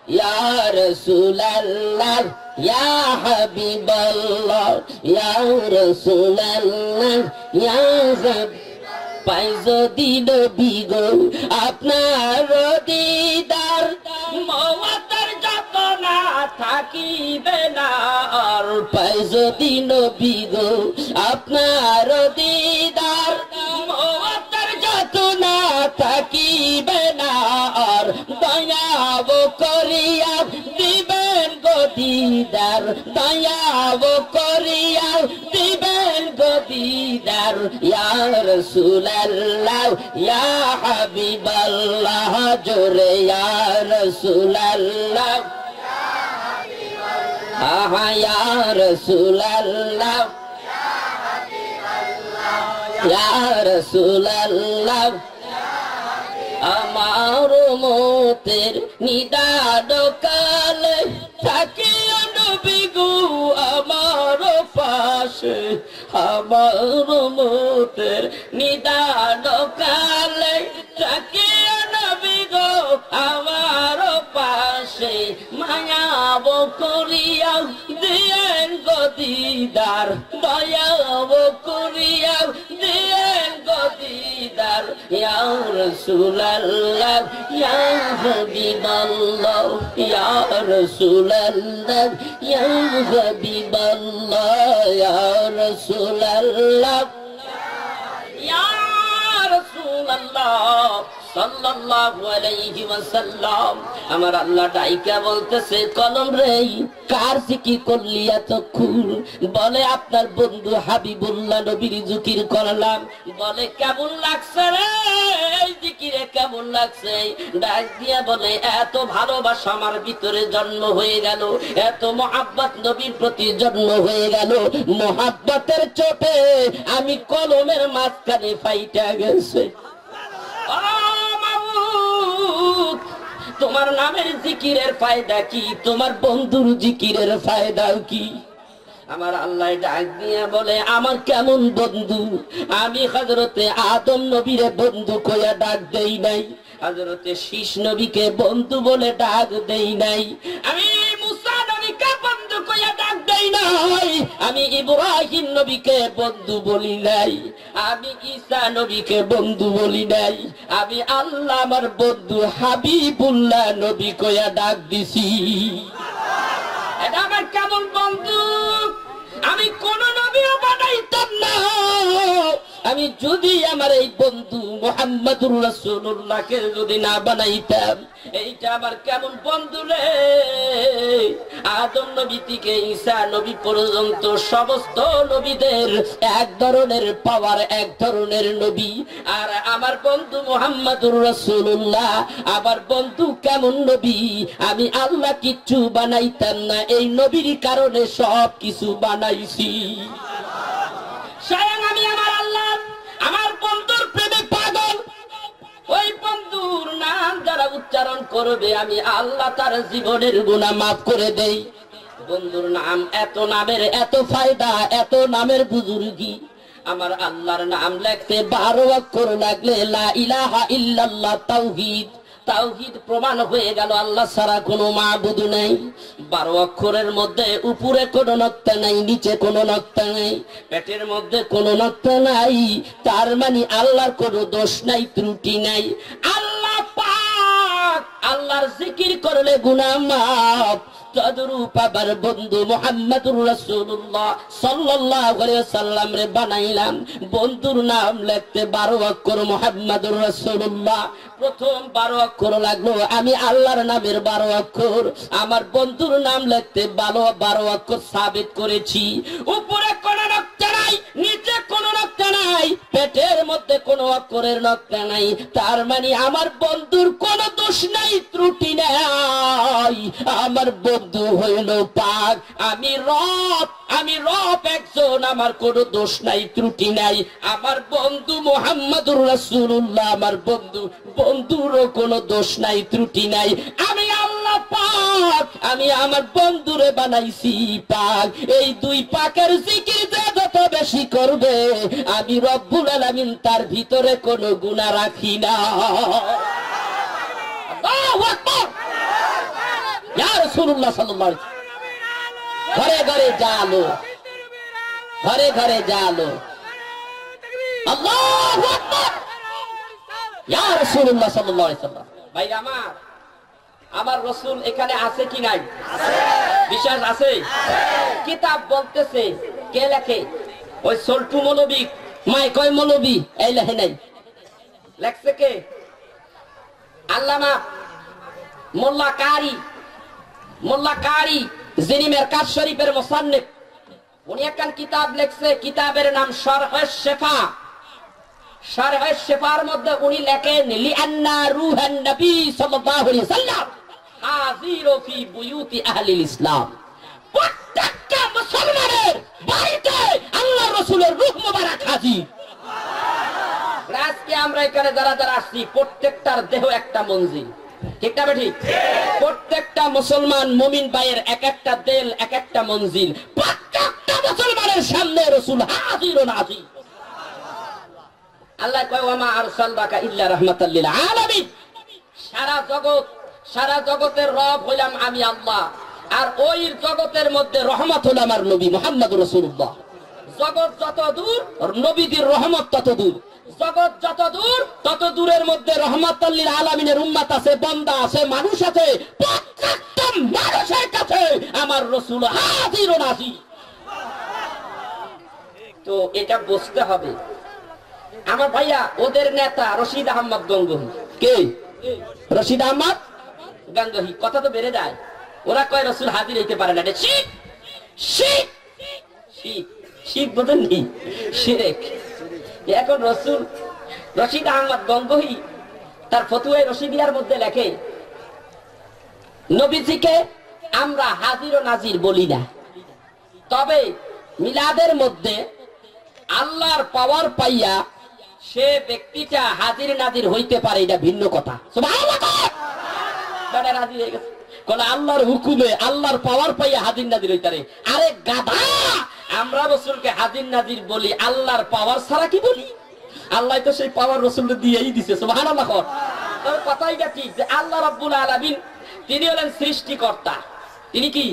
ইয়া রাসূলুল্লাহ ইয়া হাবিবাল্লাহ ইয়া রাসূলুল্লাহ ইয়া পাই যদি নবী গো আপনার দিদার মওয়াতার যত না থাকিবে না আর পাই যদি নবী গো আপনার দিদার মওয়াতার যত না থাকিবে না আর দয়াব করিয়া দিবেন গো দিদার দয়াব করিয়া দিবেন গো দিদার ইয়া রাসূলুল্লাহ ইয়া হাবিবাল্লাহ জোরে ইয়া রাসূলুল্লাহ ইয়া হাবিবাল্লাহ ইয়া রাসূলুল্লাহ ইয়া রাসূলুল্লাহ আমার মতের নিদান কালে থাকিও নবী গো আমার পাশে আমার মতের নিদান কালে থাকিও নবী গো আমার পাশে মায়াব করিয়া দিয়েন গো দিদার দয়াব করিয়া দিয়েন গো দিদার ইয়া রাসূলুল্লাহ ইয়া হাবিবাল্লাহ ইয়া রাসূলুল্লাহ ইয়া হাবিবাল্লাহ ইয়া রাসূলুল্লাহ ইয়া রাসূলুল্লাহ সাল্লাল্লাহু আলাইহি ওয়াসাল্লাম আমার আল্লাহ ডাইকা বলতেছে কলম রে কার জিকির করলি এতক্ষণ বলে আপনার বন্ধু হাবিবুল্লাহ নবীর জিকির করলাম বলে কেমন লাগছে রে এই জিকিরে কেমন লাগছে ডাক দিয়া বলে এত ভালোবাসা আমার ভিতরে জন্ম হয়ে গেল এত মহব্বত নবীর প্রতি জন্ম হয়ে গেল মহব্বতের চোটে আমি কলমের মাঝখানে ফাইটা গেছে তোমার নামের জিকিরের ফায়দা কি তোমার বন্ধুর জিকিরের ফায়দা কি আমার আল্লাহ ডাক দিয়ে বলে আমার কেমন বন্ধু আমি হযরতে আদম নবীরে বন্ধু কইয়া ডাক দেই নাই হযরতে শীষ নবীকে বন্ধু বলে ডাক দেই নাই আমি মুসা নবীকে বন্ধু কইয়া ডাক দেই নাই আমি ইব্রাহিম নবীকে বন্ধু বলি নাই আমি ঈসা নবীকে বন্ধু বলি নাই আমি আল্লাহ আমার বন্ধু হাবিবুল্লাহ নবী কইয়া ডাক দিছি এটা আমার কেমন বন্ধু আমি কোন নবীও বানাইতাম না আমি যদি আমার এই বন্ধু মুহাম্মদুর রাসূলুল্লাহকে যদি না বানাইতাম এইটা আমার কেমন বন্ধু রে আদম নবী থেকে ঈসা নবী পর্যন্ত সমস্ত নবীদের এক ধরনের পাওয়ার এক ধরনের নবী আর আমার বন্ধু মুহাম্মদুর রাসূলুল্লাহ আমার বন্ধু কেমন নবী আমি আল্লাহ কিচ্ছু বানাইতাম না এই নবীর কারণে সব কিছু বানাইছি স্বয়ং আমি আমার আল্লাহ আমার বন্ধুর প্রেমে পাগল ওই বন্ধুর নাম যারা উচ্চারণ করবে আমি আল্লাহ তার জীবনের গুনাহ মাফ করে দেই বন্ধুর নাম এত নামের এত ফায়দা এত নামের বুজুর্গি আমার আল্লাহর নাম লিখতে 12 অক্ষর লাগলে লা ইলাহা ইল্লাল্লাহ তাওহীদ তাওহীদ প্রমাণ হয়ে গেল আল্লাহ ছাড়া কোনো মাবুদ নাই 12 অক্ষরের মধ্যে উপরে কোনো নক্তা নাই নিচে কোনো নক্তা নাই পেটের মধ্যে কোনো নক্তা নাই তার মানে আল্লাহর কোনো দোষ নাই ত্রুটি নাই আল্লাহ পাক আল্লাহর জিকির করলে গুনাহ মাফ তদরূপ আবার বন্ধু মুহাম্মদুর রাসূলুল্লাহ সাল্লাল্লাহু আলাইহি ওয়াসাল্লাম রে বানাইলাম বন্ধুর নাম লিখতে 12 অক্ষর মুহাম্মদুর রাসূলুল্লাহ প্রথম 12 অক্ষর লাগলো আমি আল্লাহর নামের 12 অক্ষর আমার বন্ধুর নাম লিখতে 12 অক্ষর সাবিত করেছি উপরে কোন নক্তা নাই নিচে কোন নক্তা নাই পেটের মধ্যে কোন অক্ষরের নক্তা নাই তার মানে আমার বন্ধুর কোন দোষ নাই ত্রুটি নাই আমার বন্ধু হইল পাক আমি রব একজন আমার কোনো দোষ নাই ত্রুটি নাই আমার বন্ধু মুহাম্মদুর রাসূলুল্লাহ আমার বন্ধুরও কোনো দোষ নাই ত্রুটি নাই আমি আল্লাহ পাক আমি আমার বন্ধুরে বানাইছি পাক এই দুই পাকের জিকির যে যত বেশি করবে আমি রব্বুল আলামিন তার ভিতরে কোনো গুনাহ রাখি না আল্লাহু আকবার ইয়া রাসূলুল্লাহ সাল্লাল্লাহু আলাইহি ঘরে ঘরে জালো, ঘরে ঘরে জালো। আল্লাহু আকবার, ইয়া রাসূলুল্লাহ সাল্লাল্লাহু আলাইহি সাল্লাম। ভাই আমার রাসূল এখানে আছে কি নাই? বিশ্বাস আছে? কিতাব বলতেছে কে লেখে? ওই সল্টু মৌলবী, মাইকয় মৌলবী, এই লেখে নাই। লেখছে কে? আল্লামা মোল্লা কারি যিনি মেরকাত শরীফের মুসান্নিফ, উনি একখান কিতাব লিখছে, কিতাবের নাম শারহুশ শিফা। শারহুশ শিফার মধ্যে উনি লেখেন লিআন্না রূহান নবী সাল্লাল্লাহু আলাইহি ওয়াসাল্লাম হাজির ফি বুয়ুতি আহলিল ইসলাম। প্রত্যেকটা মুসলমানের বাড়িতে আল্লাহর রাসূলের রূহ মুবারক হাজির। আজকে আমরা এখানে যারা যারা আসছি প্রত্যেকটার দেহ একটা মঞ্জিল, ঠিক না ঠিক? প্রত্যেকটা মুসলমান মুমিন ভাইয়ের এক একটা দেল এক একটা মঞ্জিল। প্রত্যেকটা মুসলমানের সামনে রাসূল হাজির ও নাজির। আল্লাহ কয় ওয়া মা আরসালনাকা ইল্লা রাহমাতাল লিল আলামিন। সারা জগতের রব হইলাম আমি আল্লাহ, আর ওই জগতের মধ্যে রহমত হলো আমার নবী মুহাম্মদুর রাসূলুল্লাহ। জগৎ যত দূর নবীদের রহমত তত দূর, জগৎ যত দূর তত দূরের মধ্যে রহমাতাল লিল আলামিনের উম্মত আছে, বান্দা আছে, মানুষ আছে। প্রত্যেকটা মানুষের কাছে আমার রাসূল হাজির ও নাজির। তো এটা বুঝতে হবে। আমার ভাইয়া ওদের নেতা রশিদ আহমদ গঙ্গোহী। কে? রশিদ আহমদ গঙ্গোহী। কথা তো বেড়ে যায়, ওরা কয় রাসূল হাজির হইতে পারে না। এটা শিরক, শিরক, শিরক, শিরক বোঝেন নি? শিরক। এখন রশিদ আহমদ গঙ্গোহী তার ফতুয়ায়ে রশিদিয়ার মধ্যে লেখে, নবীজিকে আমরা হাজির ও নাজির বলি না, তবে মিলাদের মধ্যে আল্লাহর পাওয়ার পাইয়া সে ব্যক্তিটা হাজির নাজির হইতে পারে, এটা ভিন্ন কথা। সুবহানাল্লাহ। রাজি হয়ে গেছে, আল্লাহর হুকুমে আল্লাহর পাওয়ার পাইয়া হাজির নাজির হইতে পারে। আরে গাধা, আমরা রাসূলকে হাজির নাজির বলি, আল্লাহর পাওয়ার ছাড়া কি বলি? আল্লাহ তো সেই পাওয়ার রাসূলকে দিয়েই দিয়েছে। সুবহানাল্লাহ। তবে কথাইটা ঠিক যে আল্লাহ রাব্বুল আলামিন তিনি হলেন সৃষ্টিকর্তা। তিনি কি?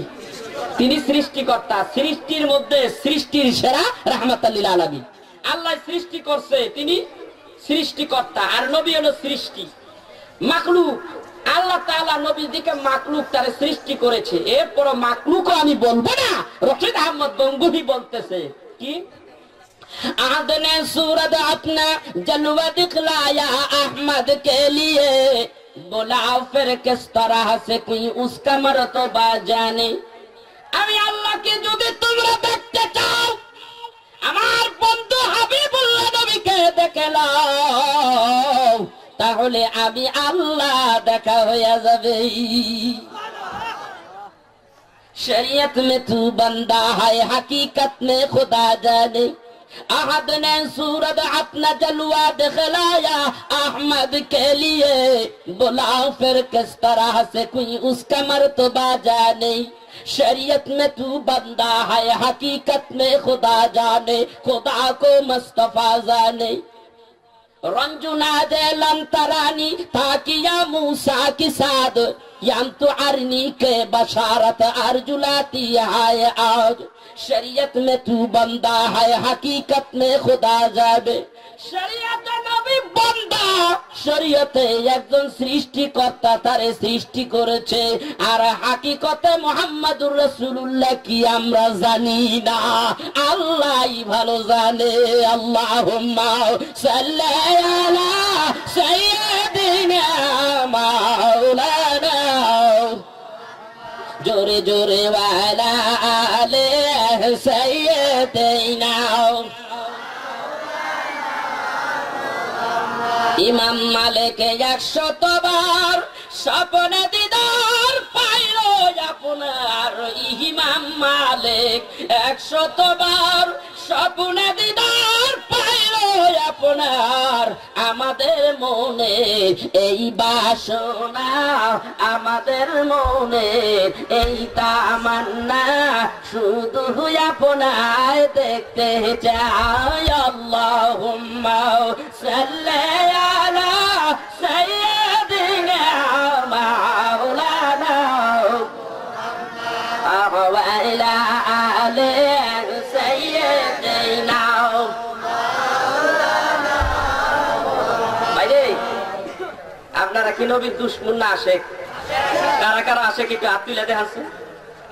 তিনি সৃষ্টিকর্তা। সৃষ্টির মধ্যে সৃষ্টির সেরা রাহমাতাল লিল আলামিন। আল্লাহ সৃষ্টি করছে, তিনি সৃষ্টিকর্তা, আর নবী হলো সৃষ্টি। মাখলুক, আল্লাহ তাআলা নবীজিকে মাখলুক তারে সৃষ্টি করেছে। এরপর মাখলুকও আমি বলবো না, রশিদ আহমদ গঙ্গোহী বলতেছে কি? आहद ने सूरत अपना जलवा दिखलाया अहमद के लिए, बोला फिर किस तरह से कोई उसका मर्तबा जाने। আমি আল্লাহকে যদি তোমরা দেখতে চাও, আমার বন্ধু হাবিবুল্লাহ নবীকে দেখে নাও, তাহলে আমি আল্লাহ দেখা হয়ে যাবে। शरीयत में तू बंदा है, हकीकत में खुदा जाने। अहद ने सूरत अपना जलवा दिखलाया अहमद के लिए, बोला फिर किस तरह से कोई उसका मर्तबा जाने। शरीयत में तू बंदा है, हकीकत में खुदा जाने, खुदा को मुस्तफा जाने। रंजुना दे लंतरानी ताकिया मूसा की साद, याम तो अरनी के बशारत अर्जुलाती है आज। शरीयत में तू बंदा है, हकीकत में खुदा जाबे। শরীয়তে নবী বান্দা, শরীয়তে একজন সৃষ্টিকর্তা তারে সৃষ্টি করেছে, আর হাকিকতে মুহাম্মাদুর রাসূলুল্লাহ কি আমরা জানি না, আল্লাহই ভালো জানে। আল্লাহুম্মা সাল্লি আলা সাইয়্যিদিনা মাওলানা, জোরে জোরে ওয়ালা আলে সাইয়্যিদিনা। ইমাম মালিক 100বার স্বপ্নে দিদার পাইল আপনার, ইমাম মালিক 100বার স্বপ্নে দিদার পাইল আপনার। আমাদের মনে এই বাসনা, আমাদের মনে এই তামান্না, শুধু আপনায় দেখতে চাই। আল্লাহুম্মা সাল্লি আলা সাইয়্যিদিনা মাওলানা وعلى آل سيدنا ভাইরে আপনারা কি নবীর দুশমন না আশিক? কারা কারা আশিক একটু হাত তুলে দেখাচ্ছে।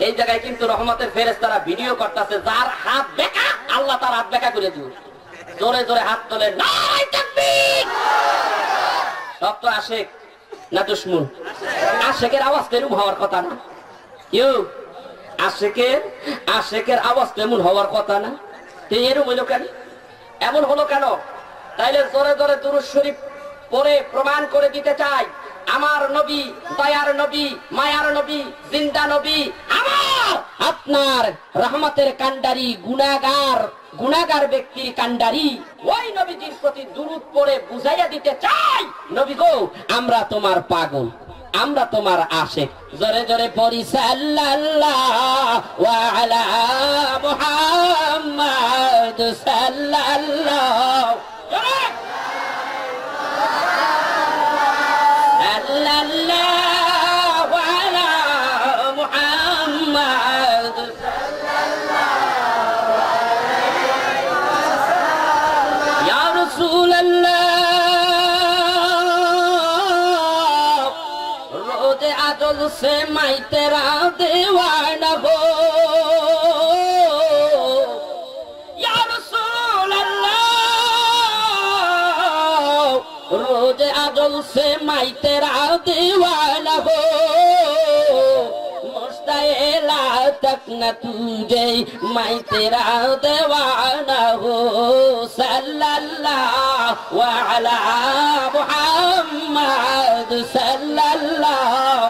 এই জায়গায় কিন্তু রহমতের ফেরেশতারা ভিডিও করতেছে, যার হাত বেঁকা আল্লাহ তার হাত বেঁকা করে দিবে। জোরে জোরে হাত তোলে, নারায়ে তাকবীর। সব তো আশিক না দুশমন? আশিকের আওয়াজ এরকম হওয়ার কথা না। কেউ আশিকের আওয়াজ তেমন হওয়ার কথা না। এরকম হইল কেন? এমন হলো কেন? তাইলে জোরে জোরে দুরূদ শরীফ পড়ে প্রমাণ করে দিতে চাই, আমার নবী দয়ার নবী, মায়ার নবী, জিন্দা নবী, আমার আপনার রহমতের কান্ডারি, গুনাহগার ব্যক্তির কান্ডারি। ওই নবীজির প্রতি দুরূদ পড়ে বুঝাইয়া দিতে চাই, নবী গো আমরা তোমার পাগল, আমরা তোমার আশিক। জোরে জোরে পড়ি সাল্লাল্লাহু আলা মুহাম্মদ সাল্লাল্লাহু সাল্লাল্লাহু আলা মুহাম্মদ সাল্লাল্লাহু ইয়া রাসূলুল্লাহ रोज़े आजल से मैं तेरा दीवाना हो या रसूल अल्लाह, रोज़े आजल से मैं तेरा दीवाना हो, मुश्ताएला तक न तुझे मैं तेरा दीवाना हो सल्लल्लाहु अला मुहम्मद सल्लल्लाहु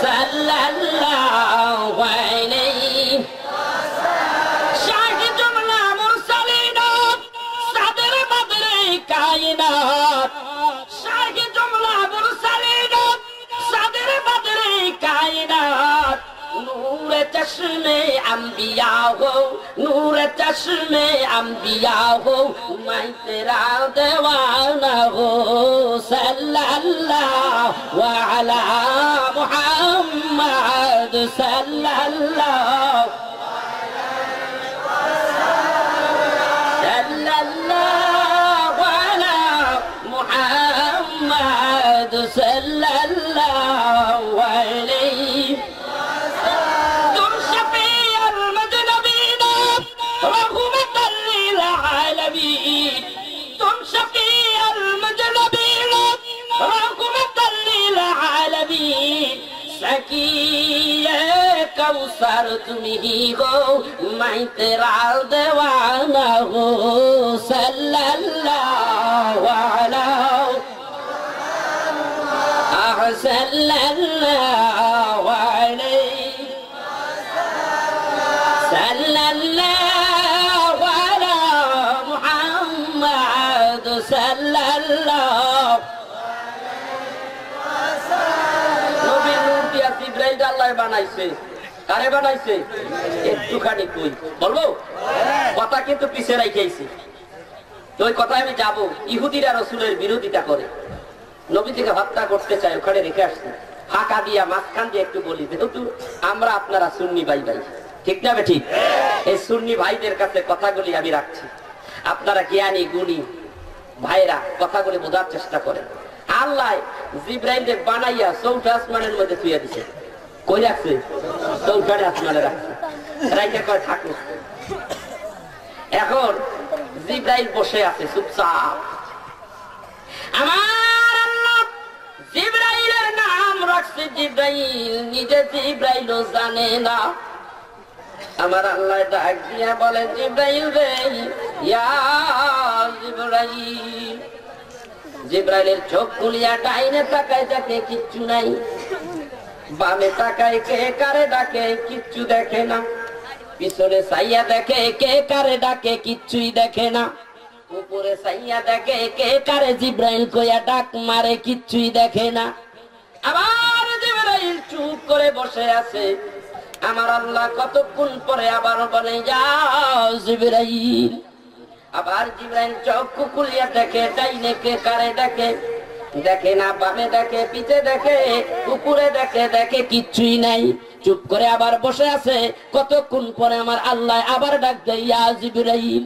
सल्लल्लाहु अलैहि शाह जुमला मुरसलीनात सदर बदरे कायनात, शाह जुमला मुरसलीनात सदर बदरे कायनात, नूर चश्मे अंबिया हो, नूर चश्मे अंबिया हो, मैं तेरा दीवाना हो सल्लल्लाहु अला मुहम्मद सल्लल्लाहु अला मुहम्मद सल्लल्लाहु अलैहि कौसर तुम ही हो, मैं तेरा दीवाना हो सल्लल्लाहु अलैहि सल्लल्लाहु अलैहि सल्लल्लाहु अला मुहम्मद सल्लल्लाहु नबीর নূর দিয়া জিবরাইল আল্লাহ বানাইছে। কারে বানাইছে? একটুখানি তুই বলবো কথা কিন্তু পিছে রাখিয়েছি। তো ওই কথায় আমি যাবো। ইহুদিরা রাসূলের বিরোধিতা করে, নবীজিকে হত্যা করতে চায়, ওখানে রেখে আসছে। ফাঁকা দিয়া মাঝখান দিয়ে একটু বলি, যেহেতু আমরা আপনারা সুন্নি ভাই, ঠিক না ঠিক? এই সুন্নি ভাইদের কাছে কথাগুলি আমি রাখছি। আপনারা জ্ঞানী গুণী ভাইরা কথাগুলি বোঝার চেষ্টা করেন। আল্লাহ জিবরাইলকে বানাইয়া চৌঠা আসমানের মধ্যে শুয়ে দিছে। কই রাখছে? চৌঠানে আসমানে রাখছে। রাইতে কয় থাকো। এখন জিবরাইল বসে আছে চুপচাপ। আমার আল্লাহ জিবরাইলের নাম রাখছে জিবরাইল, নিজে জিবরাইলও জানে না। আমার আল্লাহ ডাক দিয়া বলে, জিবরাইল রে, ইয়া জিবরাইল। জিবরাইলের চোখ খুলিয়া ডাইনে তাকায়, দেখে কিচ্ছু নাই। বামে তাকায়, কে কারে ডাকে কিচ্ছু দেখে না। পিছনে চাইয়া দেখে, কে কারে ডাকে কিচ্ছুই দেখে না। উপরে চাইয়া দেখে, কে কারে জিবরাইল কইয়া ডাক মারে কিচ্ছুই দেখে না। আবার জিবরাইল চুপ করে বসে আছে। আমার আল্লাহ কতক্ষণ পরে আবার বলে, যাও জিবরাইল, আবার জিবরাইল চক্ষু খুলিয়া দেখে, ডাইনে কে কারে দেখে, দেখে না, বামে দেখে, পিছে দেখে, উপরে দেখে, দেখে কিচ্ছুই নাই। চুপ করে আবার বসে আছে। কতক্ষণ পরে আমার আল্লাহ আবার ডাক দেয়, ইয়া জিবরাইল।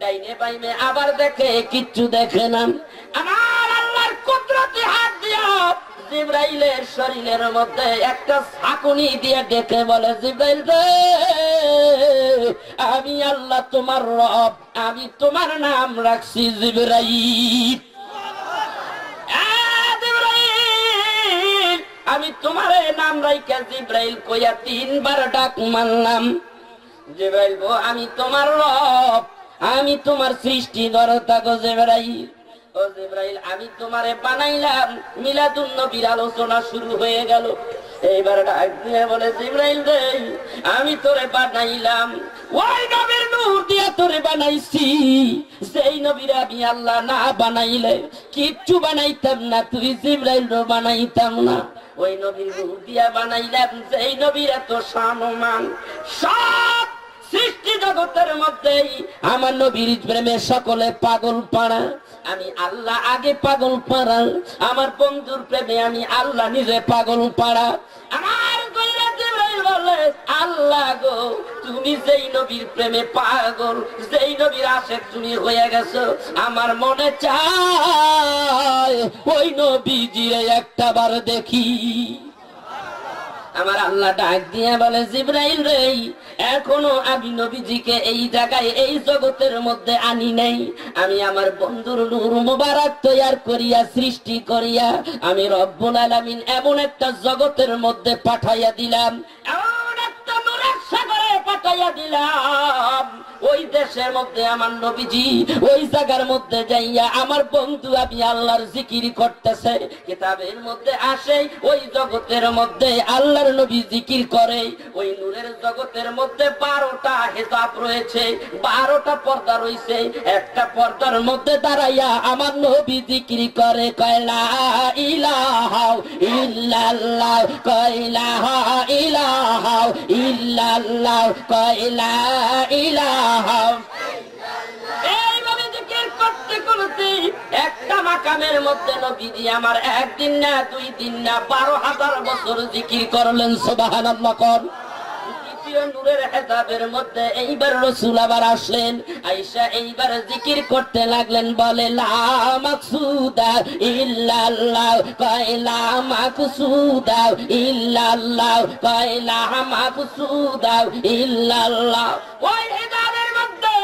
ডাইনে বাইনে আবার দেখে, কিচ্ছু দেখে না। আমার আল্লাহর কুদরতি হাত দিয়া জিবরাইলের শরীরের মধ্যে একটা ঝাঁকুনি দিয়ে ডেকে বলে, জিবরাইল রে, আমি আল্লাহ তোমার রব, আমি তোমার নাম রাখছি জিবরাইল। আমি তোমার নাম রাইখা জিবরাইল কইয়া 3 বার ডাক মারলাম। জিবরাইল গো, আমি তোমার রব, আমি তোমার সৃষ্টিকর্তা গো জিবরাইল। ও জিবরাইল, আমি তোমারে বানাইলাম। মিলাদুন নবীর আলোচনা শুরু হয়ে গেল। এইবার ডাক দিয়ে বলে, জিবরাইল রে, আমি তোরে বানাইলাম, ওই নবীর নূর দিয়ে তোরে বানাইছি। যেই নবীর আমি আল্লাহ না বানাইলে কিচ্ছু বানাইতাম না, তুই জিবরাইল রে বানাইতাম না। ওই নবীর নূর দিয়া বানাইলাম, যেই নবীর এত সম্মান। সব সৃষ্টি জগতের মধ্যেই আমার নবীর প্রেমে সকলে পাগল পাড়া। আমি আল্লাহ আগে পাগল পাড়া, আমার বন্ধুর প্রেমে আমি আল্লাহ নিজে পাগল পাড়া। আমার জিবরাইল বলে, আল্লাহ গো, তুমি যেই নবীর প্রেমে পাগল, যেই নবীর আশেক তুমি হয়ে গেছো, আমার মনে চায় ওই নবীজিরে একটা বার দেখি। আমার আল্লাহ ডাক দিয়ে বলে, জিবরাইল রে, এখনো আমি নবীজিকে এই জায়গায়, এই জগতের মধ্যে আনি নাই। আমি আমার বন্ধুর নূর মুবারক তৈয়ার করিয়া, সৃষ্টি করিয়া আমি রব্বুল আলামিন এমন একটা জগতের মধ্যে পাঠাইয়া দিলাম, এমন একটা নূরের সাগরে পাঠাইয়া দিলাম। ওই দেশের মধ্যে আমার নবীজি ওই জায়গার মধ্যে যাইয়া আমার বন্ধু আমি আল্লাহর জিকির করতেছে। কিতাবের মধ্যে আসে, ওই জগতের মধ্যে আল্লাহর নবী জিকির করে। ওই নূরের জগতের মধ্যে 12টা হিজাব রয়েছে, 12টা পর্দা রয়েছে। একটা পর্দার মধ্যে দাঁড়াইয়া আমার নবী জিকির করে, কয়লা ইলাহা ইল্লাল্লাহ, কয়লা ইলাহা ইল্লাল্লাহ, কয়লা ইলাহা। এইভাবে জিকির করতে করতে একটা মাকামের মধ্যে নবীজি আমার একদিন না, 2 দিন না, 12,000 বছর জিকির করলেন। সুবহানাল্লাহ কর। নূরের হেজাবের মধ্যে এইবার রাসূল আবার আসলেন, আয়েশা এইবার জিকির করতে লাগলেন, বলে লা মাকসুদা ইল্লাল্লাহ, কয়লা মাকসুদা ইল্লাল্লাহ, কয়লা মাকসুদা ইল্লাল্লাহ। ওই হেজাবের মধ্যে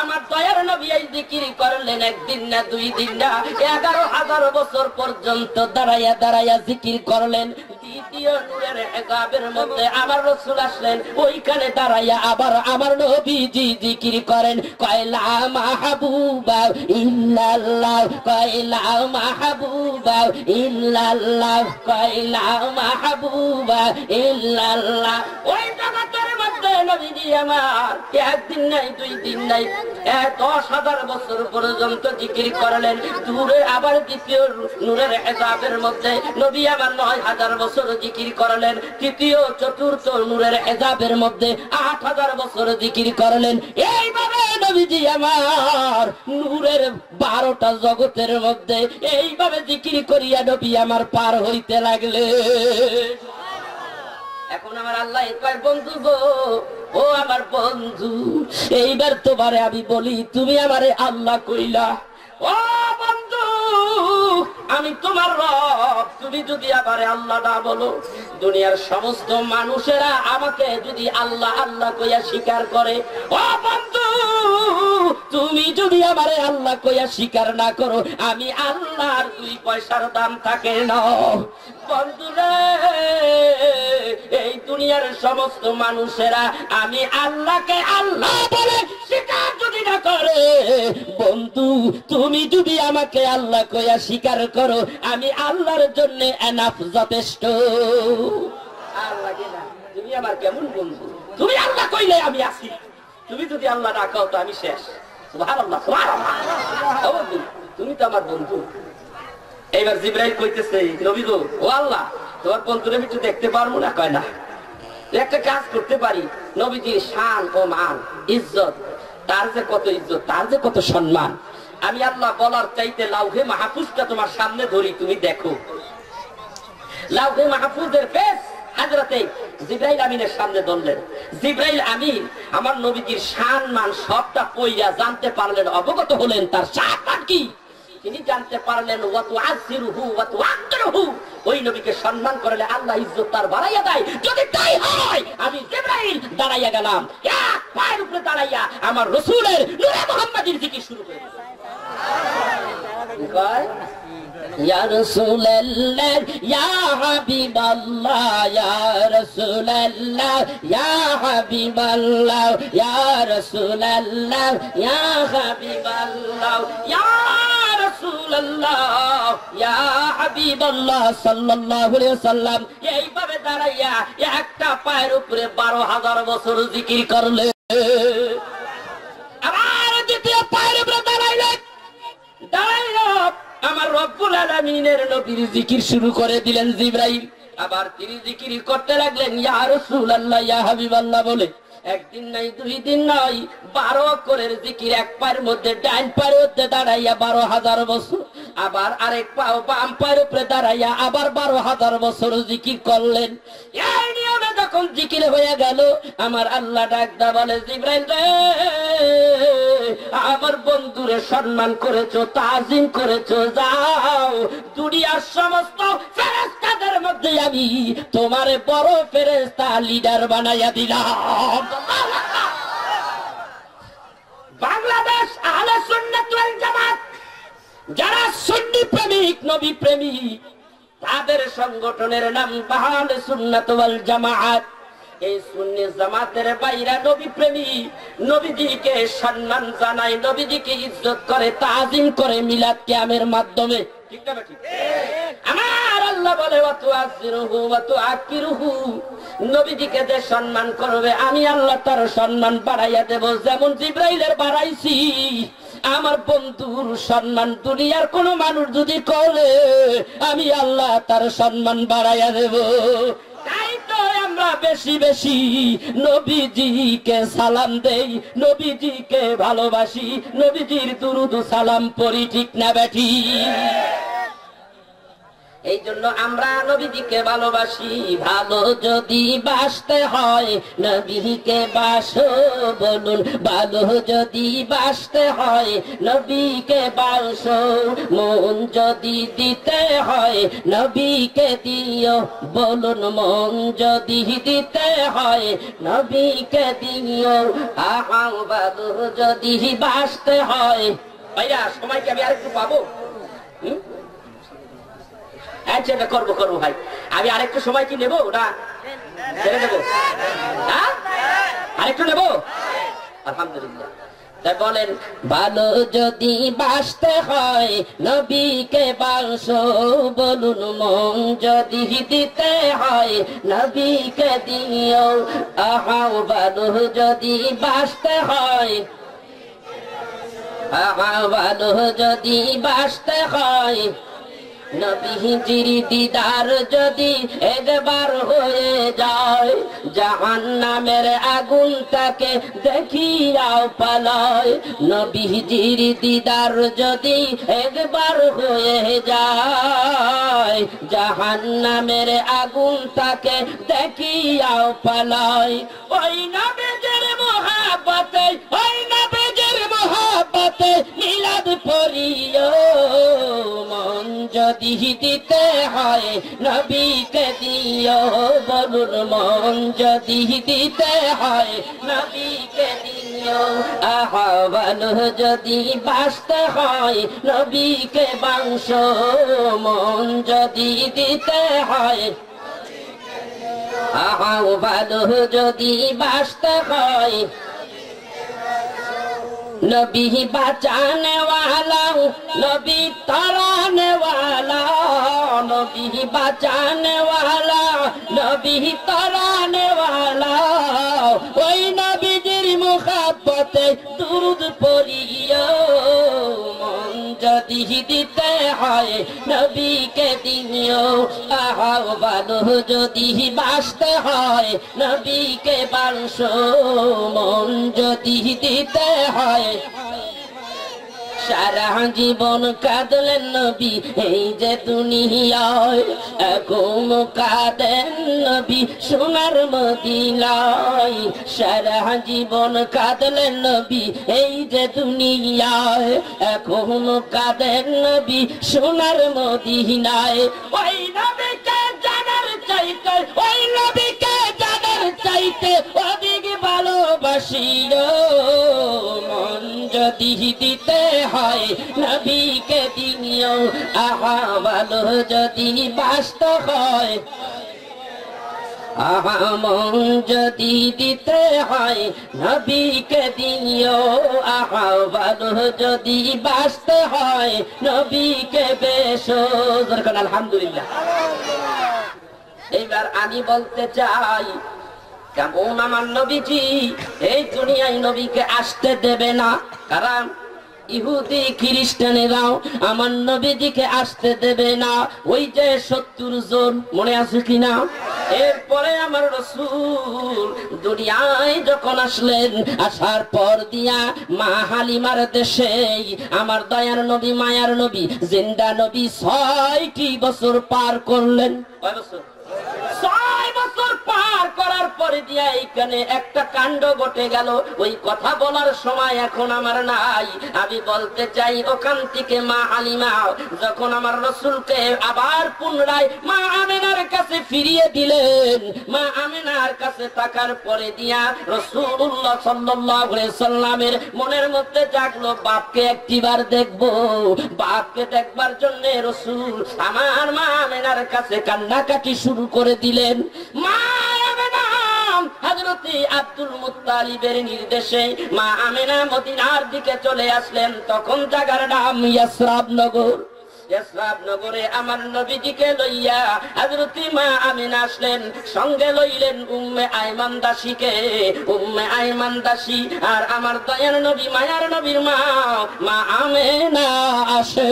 আমার দয়ার নবী এই জিকির করলেন, একদিন না, 2 দিন না, 11,000 বছর পর্যন্ত দাঁড়াইয়া দাঁড়াইয়া জিকির করলেন। দ্বিতীয় নূরের হেজাবের মধ্যে আমার রাসূল আসলেন, ওইখানে দাঁড়াইয়া আবার আমার নবীজি জিকির করেন, কয়লা মাহবুবা ইল্লাল্লাহ, কয়লা মাহবুবা ইল্লাল্লাহ, কয়লা মাহবুবা ইল্লাল্লাহ। ওই জগতের মধ্যে নবীজি আমার একদিন নাই, 2 দিন নাই, 10,000 বছর পর্যন্ত জিকির করলেন। দূরে আবার দ্বিতীয় নূরের হেজাবের মধ্যে নবী আমার 9,000 বছর জিকির করলেন। তৃতীয় চতুর্থ নূরের হেজাবের মধ্যে 8,000 বছর জিকির করলেন। এইভাবে নবীজি আমার নূরের 12টা জগতের মধ্যে এইভাবে জিকির করিয়া নবী আমার পার হইতে লাগলে। এখন আমার আল্লাহ কয়, বন্ধু গো, ও আমার বন্ধু, এইবার তোমারে আমি বলি, তুমি আমারে আল্লাহ কইলা। ও বন্ধু, আমি তোমার রব, তুমি যদি আমারে আল্লাহ না বলো, দুনিয়ার সমস্ত মানুষেরা আমাকে যদি আল্লাহ আল্লাহ কইয়া স্বীকার করে, ও বন্ধু, তুমি যদি আমারে আল্লাহ কইয়া স্বীকার না করো, আমি আল্লাহর 2 পয়সার দাম থাকে না। বন্ধুরা, এই দুনিয়ার সমস্ত মানুষেরা আমি আল্লাহকে আল্লাহ বলে স্বীকার যদি না করে, বন্ধু, তুমি যদি আমাকে আল্লাহ কইয়া স্বীকার করো, আমি আল্লাহর জন্য এনাফ, যথেষ্ট। আল্লাহকে না, তুমি আমার কেমন বন্ধু? তুমি আল্লাহ কইলে আমি আছি, তুমি যদি আল্লাহ না কও তো আমি শেষ। সুবহানাল্লাহ, সুবহানাল্লাহ। ও বন্ধু, তুমি তো আমার বন্ধু। এইবার জিবরাইল কইতেছে, নবী গো, ও আল্লাহ, তোমার বন্ধুরে আমি একটু দেখতে পারবো না? কয় না, একটা কাজ করতে পারি। নবীজির শান ও মান, ইজ্জত তার যে কত ইজ্জত, তার যে কত সম্মান। আমি আল্লাহ বলার চাইতে লাউহে মাহফুজটা তোমার সামনে ধরি, তুমি দেখো। লাউহে মাহফুজের পেজ হযরতে জিবরাইল আমিনের সামনে ধরলেন। জিবরাইল আমিন আমার নবীজির শান মান সবটা পয়রা জানতে পারলেন, অবগত হলেন তার শান কি। তিনি জানতে পারলেন ওয়া তুআযিরুহু ওয়া তুআক্কিরুহু, ওই নবীকে সম্মান করলে আল্লাহ ইজ্জত তার বাড়াইয়া দেয়। যদি তাই হয় আমি জিবরাইল দাঁড়াইয়া গেলাম, এক পায়ের উপরে দাঁড়াইয়া আমার রাসূলের নূরে মুহাম্মাদির জিকির শুরু করে দিলাম। কয় ইয়া রাসূলুল্লাহ ইয়া হাবিবাল্লাহ ইয়া রাসূলুল্লাহ ইয়া হাবিবাল্লাহ ইয়া রাসূলুল্লাহ ইয়া হাবিবাল্লাহ ইয়া রাসূলুল্লাহ ইয়া হাবিবাল্লাহ সাল্লাল্লাহু আলাইহি ওয়াসাল্লাম। এইভাবে দাঁড়াইয়া একটা পায়ের উপরে 12,000 বছর জিকির করলে, আবার দ্বিতীয় পায়ের উপরে দাঁড়াইলেন। দাঁড়াইলো আমার রব্বুল আলামিনের নবীর জিকির শুরু করে দিলেন জিবরাইল। আবার তিনি জিকির করতে লাগলেন ইয়া রাসূলুল্লাহ ইয়া হাবিবাল্লাহ বলে। একদিন নাই, দুই দিন নাই, 12 অক্ষরের জিকির এক পায়ের মধ্যে, ডাইন পায়ের মধ্যে দাঁড়াইয়া 12,000 বছর। আবার আরেক পাও বাম পায়ের উপরে দাঁড়াইয়া আবার 12,000 বছর জিকির করলেন। এই নিয়মে যখন জিকির হয়ে গেল, আমার আল্লাহ ডাকদা বলে জিবরাইল রে, আমার বন্ধুরে সম্মান করেছো, তাজিম করেছো, যাও দুনিয়ার সমস্ত ফেরেশতাদের মধ্যে আমি তোমারে বড় ফেরেশতা লিডার বানাইয়া দিলাম। বাংলাদেশ আহলে সুন্নাত ওয়াল জামাত যারা সুন্নি প্রেমিক, নবী প্রেমিক, তাদের সংগঠনের নাম আহলে সুন্নাত ওয়াল জামাত। এই সুন্নি জামাতের বাইরা নবী প্রেমিক, নবীজিকে সম্মান জানায়, নবীজিকে ইজ্জত করে, তাজিম করে মিলাদ কিয়ামের মাধ্যমে। ঠিক না ঠিক? আমার আল্লাহ বলে ওয়া তুআযিরুহু ওয়া তুআক্কিরুহু, নবীজিকে যে সম্মান করবে আমি আল্লাহ তার সম্মান বাড়াইয়া দেব। যেমন জিবরাইলের বাড়াইছি, আমার বন্ধুর সম্মান দুনিয়ার কোন মানুষ যদি করে আমি আল্লাহ তার সম্মান বাড়াইয়া দেব। তাই তো আমরা বেশি বেশি নবীজিকে সালাম দেই, নবীজিকে ভালোবাসি, নবীজির দুরুদ সালাম পড়ি। ঠিক না বেঠি? এই জন্য আমরা নবীজিকে ভালোবাসি। ভালো যদি বাসতে হয় নবীকে বাসো বলুন, ভালো যদি বাসতে হয় নবীকে বাসো, মন যদি দিতে হয় নবীকে দিও বলুন, মন যদি দিতে হয় নবীকে দিও। আহাও ভালো যদি বাসতে হয়। ভাইয়া সময়কে আমি আরেকটু পাবো? আচ্ছা করবো করবো ভাই, আমি আরেকটু সময় কি নেবো না ছেড়ে দেবো? হ্যাঁ আরেকটু নেবো? আলহামদুলিল্লাহ। তাই বলেন ভালো যদি বাসতে হয় নবীকে বাসো বলুন, মন যদি দিতে হয় নবীকে দিও। আহাও ভালো যদি বাসতে হয়, আহাও ভালো যদি বাসতে হয় নবীজির দিদার যদি একবার হয়ে যায়, জাহান্নামের আগুনটাকে দেখিয়াও পালায়। নবীজির দিদার যদি একবার হয়ে যায়, জাহান্নামের আগুনটাকে দেখিয়াও পালায়। ওই নবীজির মহব্বতে, ওই নবীজির মহব্বতে মিলাদ পড়িও, মন যদি দিতে হয় নবীকে দিও বলুন, মন যদি দিতে হয় নবীকে দিও। আহা ভালো যদি বাসতে হয় নবীকে বাংশো, মন যদি দিতে হয়। আহা ভালো যদি বাসতে হয় नबी बचाने वाला, नबी तराने वाला, नबी बचाने वाला, नबी तराने वाला, ওই নবীজির মুহাব্বতে দুরুদ পড়িও, মন যদি দিতে হয় নবীকে দিও আহ্বান যদি বাসতে হয় নবীকে বাসো মন যদি দিতে হয় সারা জীবন কাঁদলেন নবী এই যে দুনিয়ায় এখন কাঁদেন নবী সোনার মদিনায় সারা জীবন কাঁদলেন নবী এই যে দুনিয়ায় এখন কাঁদেন নবী সোনার মদিনায় ওই নবীকে জানার চাইতে ওই নবীকে জানার চাইতে অধিক ভালোবাসিও মন যদি দিতে হয় নবীকে দিও আহ্বান যদি বাসতে হয় মন যদি দিতে হয় নবীকে দিও আহ্বান যদি বাসতে হয় নবীকে বেশো আলহামদুলিল্লাহ। এইবার আমি বলতে চাই কেমন আমার নবীজি এই দুনিয়ায় নবীকে আসতে দেবে না, কারণ ইহুদি খ্রিস্টানেরাও আমার নবীজিকে আসতে দেবে না। ওই যে 70 জন মনে আছে কিনা? এরপরে আমার রাসূল দুনিয়ায় যখন আসলেন, আসার পর দিয়া মা হালিমার দেশে আমার দয়ার নবী মায়ার নবী জিন্দা নবী 6টি বছর পার করলেন। কয় বছর? 6 বছর পার করার পরে দিয়া এইখানে একটা কাণ্ড ঘটে গেল। ওই কথা বলার সময় এখন আমার নাই। আমি বলতে চাই ওখান থেকে মা হালিমা যখন আমার রাসূলকে আবার পুনরায় মা আমেনার কাছে ফিরিয়ে দিলেন, মা আমেনার কাছে থাকার পরে দিয়া রাসূলুল্লাহ সাল্লাল্লাহু আলাইহি সাল্লামের মনের মধ্যে জাগলো বাপকে একটিবার দেখবো। বাপকে দেখবার জন্য রাসূল আমার মা আমেনার কাছে কান্নাকাটি শুরু করে দিলেন। মা আমেনা হযরত আব্দুল মুত্তালিবের নির্দেশে মা আমেনা মদিনার দিকে চলে আসলেন। তখন জায়গার নাম ইয়াসরাব নগর। ইয়াসরাব নগরে আমার নবীজিকে লইয়া হযরত মা আমেনা আসলেন। সঙ্গে লইলেন উম্মে আইমান দাসীকে। উম্মে আইমান দাসী আর আমার দয়ার নবী মায়ার নবীর মা মা আমেনা আসে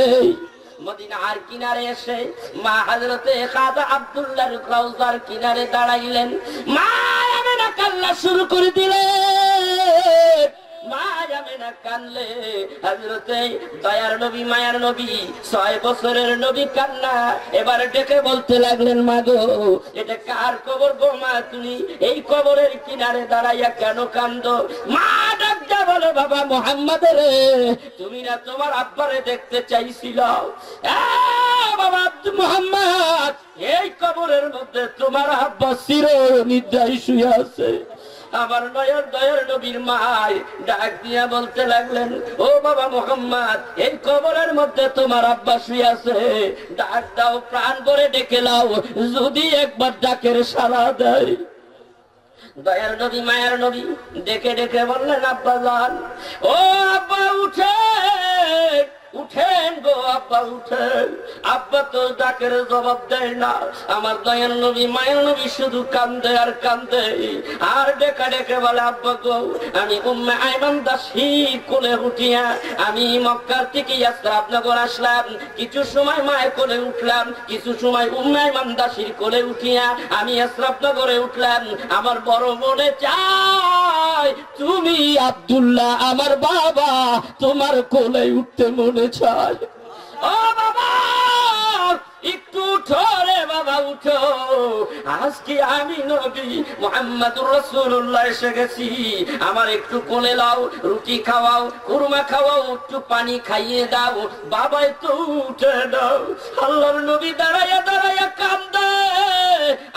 মদিনার কিনারে এসে মা হযরতে খাজা আব্দুল্লাহর রওজার কিনারে দাঁড়াইলেন। মা আমেনা কান্না শুরু করে দিলেন। মা আমেনা কানলে হযরতে দয়ার নবী মায়ার নবী 6 বছরের নবী কান্না। এবার ডেকে বলতে লাগলেন মা গো এটা কার কবর গো মা, তুমি এই কবরের কিনারে দাঁড়াইয়া কেন কান্দো? মা ডাকতে বলে বাবা মুহাম্মদের তুমি না তোমার আব্বারে দেখতে চাইছিল? বাবা মুহাম্মদ এই কবরের মধ্যে তোমার আব্বা চিরনিদ্রায় শুয়ে আছে। আমার নয়ন দয়ার নবীর মায় ডাক দিয়া বলতে লাগলেন ও বাবা মুহাম্মদ এই কবরের মধ্যে তোমার আব্বা শুয়ে আছে, ডাক দাও প্রাণ ভরে ডেকে লাও, যদি একবার ডাকের সাড়া দেয়। দয়ার নবী মায়ার নবী ডেকে ডেকে বললেন আব্বা যান, ও আব্বা উঠেন উঠেন গো আব্বা উঠেন। আব্বা তো ডাকের জবাব দেয় না। আমার দয়ার নবী মায়ের নবী শুধু কান্দে আর কান্দে আর ডেকা ডেকে বলে আব্বা গো আমি উম্মে আইমান দাসী কোলে উঠিয়া আমি মক্কার থেকে ইয়াসরাব নগর আসলাম। কিছু সময় মায়ের কোলে উঠলাম, কিছু সময় উম্মে আইমান দাসীর কোলে উঠিয়া আমি ইয়াসরাব নগরে উঠলাম। আমার বড় মনে চায় তুমি আব্দুল্লাহ আমার বাবা তোমার কোলে উঠতে মনে চায়। ও বাবা একটু উঠো রে বাবা উঠো, আজকে আমি নবী মুহাম্মদুর রাসূলুল্লাহ এসে গেছি। আমার একটু কোলে লাও, রুটি খাওয়াও, কুরমা খাওয়াও, একটু পানি খাইয়ে দাও। বাবা একটু উঠে দাও। আল্লাহর নবী দাঁড়াইয়া দাঁড়াইয়া কান্দে।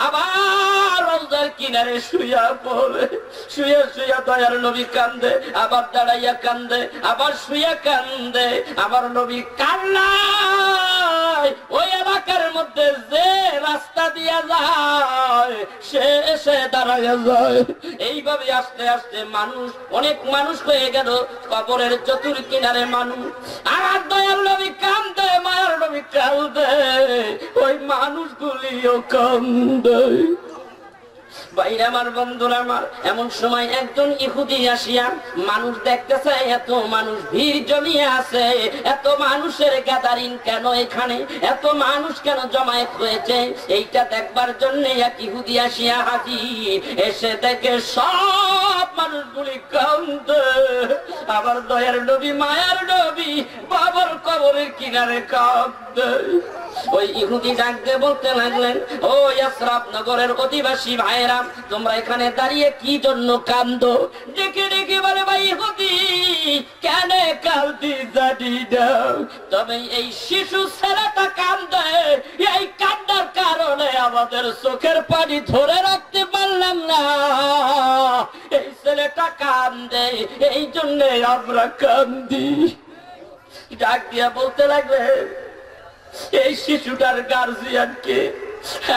আবার রওজার কিনারে শুয়া পড়ে, শুয়ে শুয়ে দয়ার নবী কান্দে, আবার দাঁড়াইয়া কান্দে, আবার শুয়ে কান্দে। আমার নবী কান্নায় ওই এলাকার মধ্যে যে রাস্তা দিয়া যায় সে এসে দাঁড়াইয়া যায়। এইভাবে আস্তে আস্তে মানুষ অনেক মানুষ হয়ে গেল কবরের চতুর কিনারে মানুষ। আর দয়ার নবী কান্দে, মায়ার নবী কান্দে, ওই মানুষগুলিও কান্দে। বাইরে আমার বন্ধুরা আমার, এমন সময় একজন ইহুদি আসিয়া মানুষ দেখতেছে, এত মানুষ ভিড় জমিয়ে আছে, এত মানুষের গ্যাদারিং কেন, এখানে এত মানুষ কেন জমায়েত হয়েছে, এইটা দেখবার জন্য এক ইহুদি আসিয়া হাজির। এসে দেখে সব মানুষগুলি কাঁদে, আবার দয়ার নবী মায়ার নবী বাবার কবরের কিনারে কাঁদে। ওই ইহুদি ডাক দিয়ে বলতে লাগলেন, ও ইয়াসরাব নগরের অধিবাসী ভাইরা, তোমরা এখানে দাঁড়িয়ে কি জন্য কান্দো? ডেকে ডেকে বলে, ভাই ইহুদি কেন কাঁদতি জানি না, তবে এই শিশু ছেলেটা কান্দে, এই কান্নার কারণে আমাদের চোখের পানি ধরে রাখতে পারলাম না, এই ছেলেটা কান্দে, এই জন্য আমরা কান্দি। ডাক দিয়া বলতে লাগলে, এই শিশুটার গার্জিয়ানকে?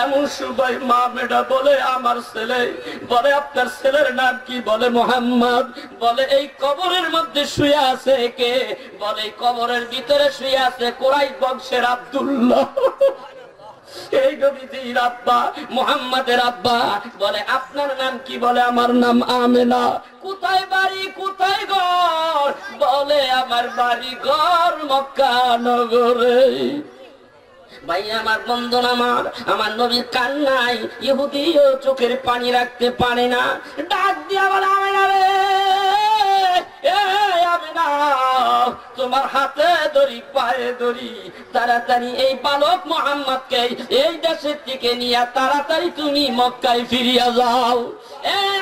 এমন সময় মা মেয়েটা বলে, আমার ছেলে। বলে, আপনার ছেলের নাম কি? বলে, মোহাম্মদ। বলে, এই কবরের মধ্যে শুয়ে আছে কে? বলে, এই কবরের ভিতরে শুয়ে আছে কুরাইশ বংশের আব্দুল্লাহ, এই নবীজির আব্বা, মুহাম্মাদের আব্বা। বলে, আপনার নাম কি? বলে, আমার নাম আমেনা। কোথায় বাড়ি, কোথায় ঘর? বলে, আমার বাড়ি ঘর মক্কা নগরে। ভাই আমার বন্ধু আমার নবীর কান্নায় ইহুদিও চোখের পানি রাখতে পারে না। ডাক দিয়া বলে, আমেনা রে, আমেনা, তোমার হাতে ধরি, পায়ে ধরি, তাড়াতাড়ি এই বালক মুহাম্মদকে এই দেশের থেকে নিয়ে তাড়াতাড়ি তুমি মক্কায় ফিরিয়া যাও।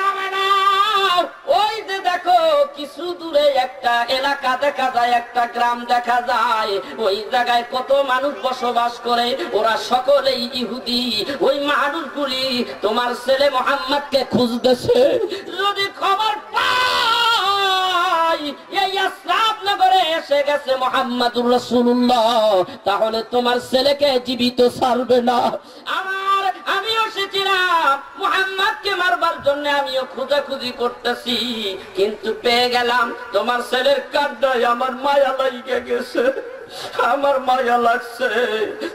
আমেনা, ওই যে দেখো কিছু দূরে একটা এলাকা দেখা যায়, একটা গ্রাম দেখা যায়, ওই জায়গায় কত মানুষ বসবাস করে, ওরা সকলেই ইহুদি। ওই মানুষগুলি তোমার ছেলে মুহাম্মদকে খুঁজতেছে, যদি খবর পাই এই আসরাব নগরে এসে গেছে মুহাম্মাদুর রাসূলুল্লাহ, তাহলে তোমার ছেলেকে জীবিত ছাড়বে না। আমিও এসেছিলাম মুহাম্মদকে মারবার জন্য, আমিও খোঁজাখুঁজি করতেছি, কিন্তু পেয়ে গেলাম তোমার ছেলের কান্নায় আমার মায়া লাগে গেছে, আমার মায়া লাগছে,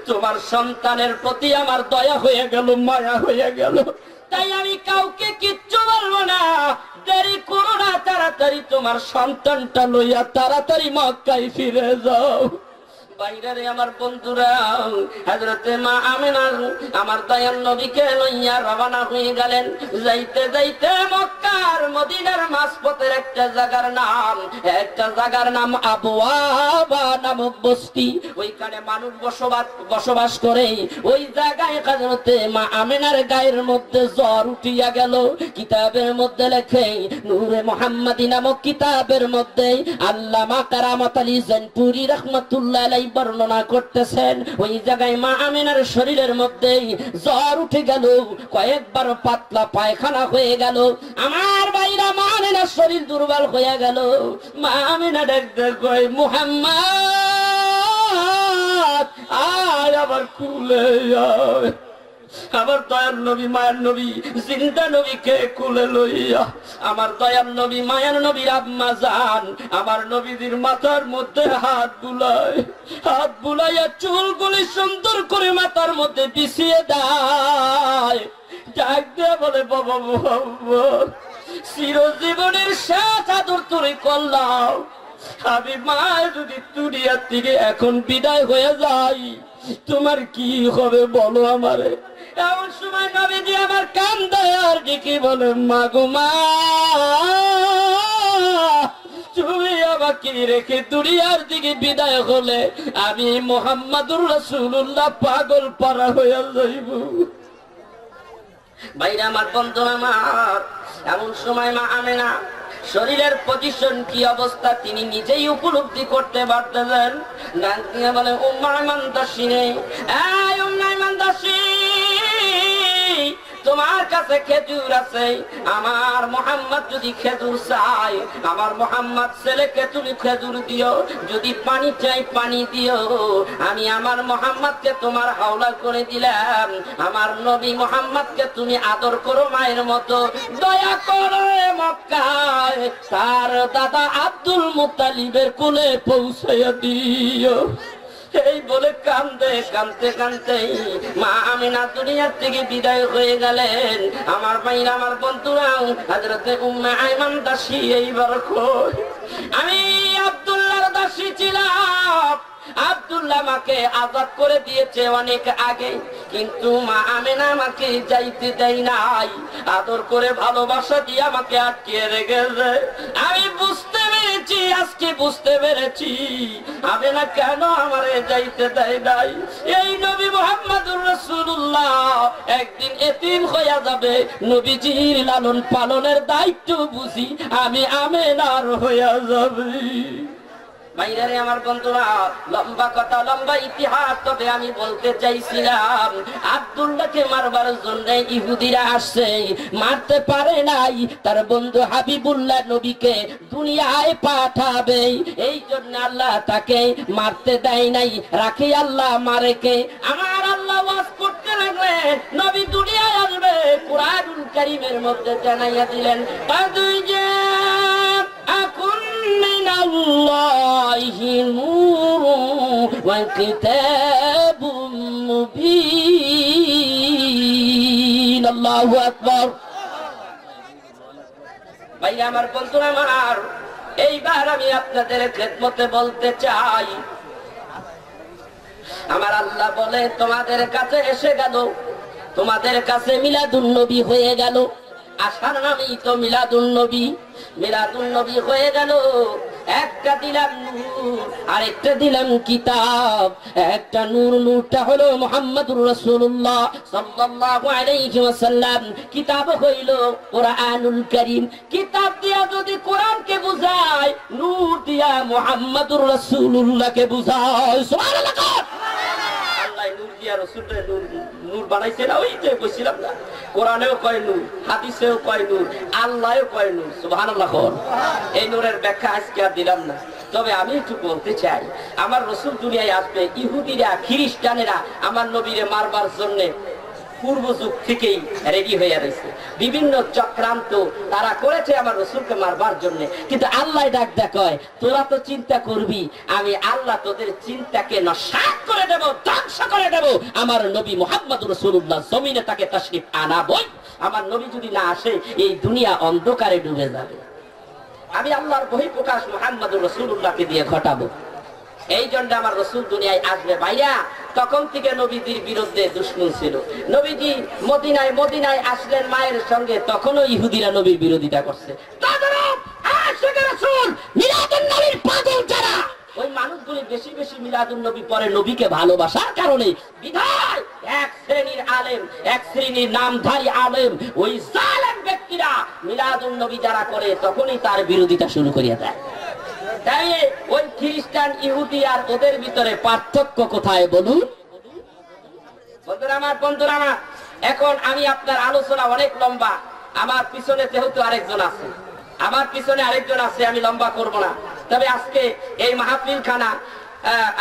তোমার সন্তানের প্রতি আমার দয়া হয়ে গেল, মায়া হয়ে গেল, তাই আমি কাউকে কিচ্ছু বলবো না, দেরি করো না, তাড়াতাড়ি তোমার সন্তানটা লইয়া তাড়াতাড়ি মক্কায় ফিরে যাও। বাইরে আমার বন্ধুরা, হযরতে মা আমেনা আমার দয়াল নবীকে লইয়া রওনা হয়ে গেলেন। যাইতে যাইতে মক্কার মদিনার মাঝপথের একটা জায়গার নাম আবওয়াবা নামক বস্তি, ওইখানে মানুষ বসবাস করে। ওই জায়গায় হযরতে মা আমেনার গায়ের মধ্যে জ্বর উঠিয়া গেল। কিতাবের মধ্যে লেখে, নূরে মুহাম্মাদি নামক কিতাবের মধ্যে আল্লামা কারামাত আলী জানপুরি রাহমাতুল্লাহ আলাইহি বর্ণনা করতেছেন, ওই জায়গায় মা আমেনার শরীরের মধ্যে জ্বর উঠে গেল, কয়েকবার পাতলা পায়খানা হয়ে গেল। আমার ভাইরা, মা আমেনার শরীর দুর্বল হয়ে গেল। মা আমেনা দেখতে কয়, মুহাম্মদ আয় আমার কুলে আয়। আমার দয়াল নবী মায়ার নবী জিন্দা নবীকে কুলে লইয়া আমার দয়াল নবী মায়ার নবীর আম্মা জান আমার নবীজির মাথার মধ্যে হাত বুলাইয়া চুলগুলি সুন্দর করে মাথার মধ্যে বিছিয়ে দেয়। ডাক দিয়ে বলে, বাবা মুহাম্মদ, চিরজীবনের শেষ আদর তোরে করলাম, আমি মা যদি দুনিয়ার থেকে এখন বিদায় হয়ে যাই, তোমার কি হবে বলো আমারে। এমন সময় নবীজি আমার কান্দে আর কি বলে, মা গো মা, তুমি আমাকে রেখে দুনিয়ার দিকে বিদায় হলে আমি মুহাম্মাদুর রাসূলুল্লাহ পাগল পারা হয়ে যাইব। ভাইরা আমার, বন্ধু আমার, এমন সময় মা আমেনা শরীরের পজিশন কি অবস্থা তিনি নিজেই উপলব্ধি করতে পারতেছেন। ডাক দিয়ে বলে, উম্মে আইমান দাসী, এই উম্মে আইমান দাসী, তোমার কাছে খেজুর আছে, আমার মুহাম্মদ যদি খেজুর চাই, আমার মুহাম্মদ ছেলেকে তুমি খেজুর দিও, যদি পানি চাই পানি দিও, আমি আমার মুহাম্মদকে তোমার হাওলা করে দিলাম, আমার নবী মুহাম্মদকে তুমি আদর করো মায়ের মতো, দয়া করে মক্কায় তার দাদা আব্দুল মুত্তালিবের কোলে পৌঁছাইয়া দিও। এই বলে কান্দে কান্দতে কান্দতে মা আমিনা দুনিয়ার থেকে বিদায় হয়ে গেলেন। আমার ভাইরা, আমার বন্ধুরাও, হযরতে উম্মে আইমান দাসী এইবার কই, আমি আব্দুল্লাহর দাসী ছিলাম। আব্দুল্লাহ মাকে আজাদ করে দিয়েছে অনেক আগে, কিন্তু মা আমিনা আমাকে যাইতে দেয় নাই, আদর করে ভালোবাসা দিয়ে আমাকে আটকে রেখেছে। আমি বুঝতে পেরেছি, আজকে বুঝতে পেরেছি আমিনা কেন আমারে যাইতে দেয় নাই। এই নবী মুহাম্মদুর রাসূলুল্লাহ একদিন এতিম হইয়া যাবে, নবীজির লালন পালনের দায়িত্ব বুঝি আমি আমিনার হইয়া যাবে। ভাইরারে, আমার বন্ধুরা, লম্বা কথা, লম্বা ইতিহাস, তবে আমি বলতে চাইছিলাম আব্দুল্লাহকে মারবার জন্য ইহুদিরা আসছে, মারতে পারে নাই। তার বন্ধু হাবিবুল্লাহ নবীকে দুনিয়ায় পাঠাবে, এই জন্য আল্লাহ তাকে মারতে দেয় নাই। রাখে আল্লাহ মারেকে। আমার আল্লাহ ওয়াজ করতে লাগলেন, নবী দুনিয়ায় আসবে। কুরআনুল কারীমের মধ্যে জানাইয়া দিলেন, মিনাল্লাহি নূরুন ওয়া কিতাবুম মুবিন। আল্লাহু আকবার। ভাই আমার, বন্ধুরা আমার, এইবার আমি আপনাদের খেদমতে বলতে চাই, আমার আল্লাহ বলে তোমাদের কাছে এসে গেল, তোমাদের কাছে মিলাদুন নবী হয়ে গেল। আসার নামই তো মিলাদুন নবী। মিলাদুন নবী হয়ে গেল। একটা দিলাম নূর, আরেকটা দিলাম কিতাব। একটা নূর, নূরটা হলো মুহাম্মদুর রাসূলুল্লাহ সাল্লাল্লাহু আলাইহি ওয়াসাল্লাম। কিতাব হইল কুরআনুল কারীম। কিতাব দিয়া যদি কোরআনকে বুঝায়, নূর দিয়া মুহাম্মদুর রাসূলুল্লাহকে বুঝায়। সুবহানাল্লাহ। আল্লাহ নূর দিয়া রাসূলের নূর বানাইছে না? ওই যে বলছিলাম না, কোরআনেও কয় নূর, হাদিসেও কয় নূর, আল্লাহও কয় নূর। সুবহানাল্লাহ। এই নূরের ব্যাখ্যা আজকে আর দিলাম না, তবে আমি একটু বলতে চাই, আমার রাসূল দুনিয়ায় আসবে, ইহুদিরা, খ্রিস্টানেরা আমার নবীরে মারবার জন্য পূর্ব যুগ থেকেই রেডি হয়ে রয়েছে। বিভিন্ন চক্রান্ত তারা করেছে আমার রাসূলকে মারবার জন্য, কিন্তু আল্লাহ ডাক দেয়, তোরা তো চিন্তা করবি, আমি আল্লাহ তোদের চিন্তাকে নস্যাৎ করে দেব, ধ্বংস করে দেব। আমার নবী মুহাম্মদুর রাসূলুল্লাহ জমিনে তাকে তাশরীফ আনাবই। আমার নবী যদি না আসে, এই দুনিয়া অন্ধকারে ডুবে যাবে। আমি আল্লাহর বহিঃপ্রকাশ মুহাম্মদুর রাসূলুল্লাহকে দিয়ে ঘটাবো। এই জন্য আমার রাসূল দুনিয়ায় আসবে। ভাইয়া, তখন থেকে নবীজির বিরুদ্ধে দুশমন ছিল। নবীজি মদিনায় আসলেন মায়ের সঙ্গে, তখনও ইহুদিরা নবীর বিরোধিতা করছে। মিলাদুন নবীর পাগল যারা, ওই মানুষগুলি বেশি বেশি মিলাদুন নবী পরে নবীকে ভালোবাসার কারণে বিধায় এক শ্রেণীর আলেম, এক শ্রেণীর নামধারী আলেম, ওই জালেম ব্যক্তিরা মিলাদুন নবী যারা করে, তখনই তার বিরোধিতা শুরু করিয়া দেয়। তাই ওই খ্রিস্টান, ইহুদি আর ওদের ভিতরে পার্থক্য কোথায় বলুন? বন্ধুরা আমার, এখন আমি আপনার আলোচনা অনেক লম্বা। আমার পিছনে যেহেতু আরেকজন আছে, আমি লম্বা করব না। তবে আজকে এই মাহফিলখানা,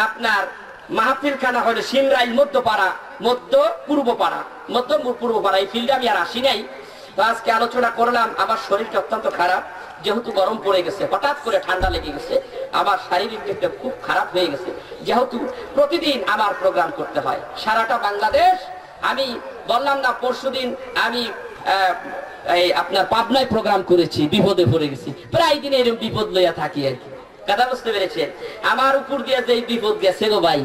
আপনার মাহফিলখানা হলো সিমরাইল মধ্য পূর্ব পাড়া, এই ফিল্ডে আমি আর আসি নাই। তো আজকে আলোচনা করলাম। আমার শরীরটা অত্যন্ত খারাপ, যেহেতু গরম পড়ে গেছে, হঠাৎ করে ঠান্ডা লেগে গেছে, আমার শারীরিক দিকটা খুব খারাপ হয়ে গেছে। যেহেতু প্রতিদিন আমার প্রোগ্রাম করতে হয় সারাটা বাংলাদেশ। আমি বললাম না, পরশুদিন আমি আপনার পাবনায় প্রোগ্রাম করেছি, বিপদে পড়ে গেছি। প্রায় দিন এরকম বিপদ লইয়া থাকি আর কি। কথা বুঝতে পেরেছেন? আমার উপর দিয়ে যে বিপদ গেছে গো ভাই,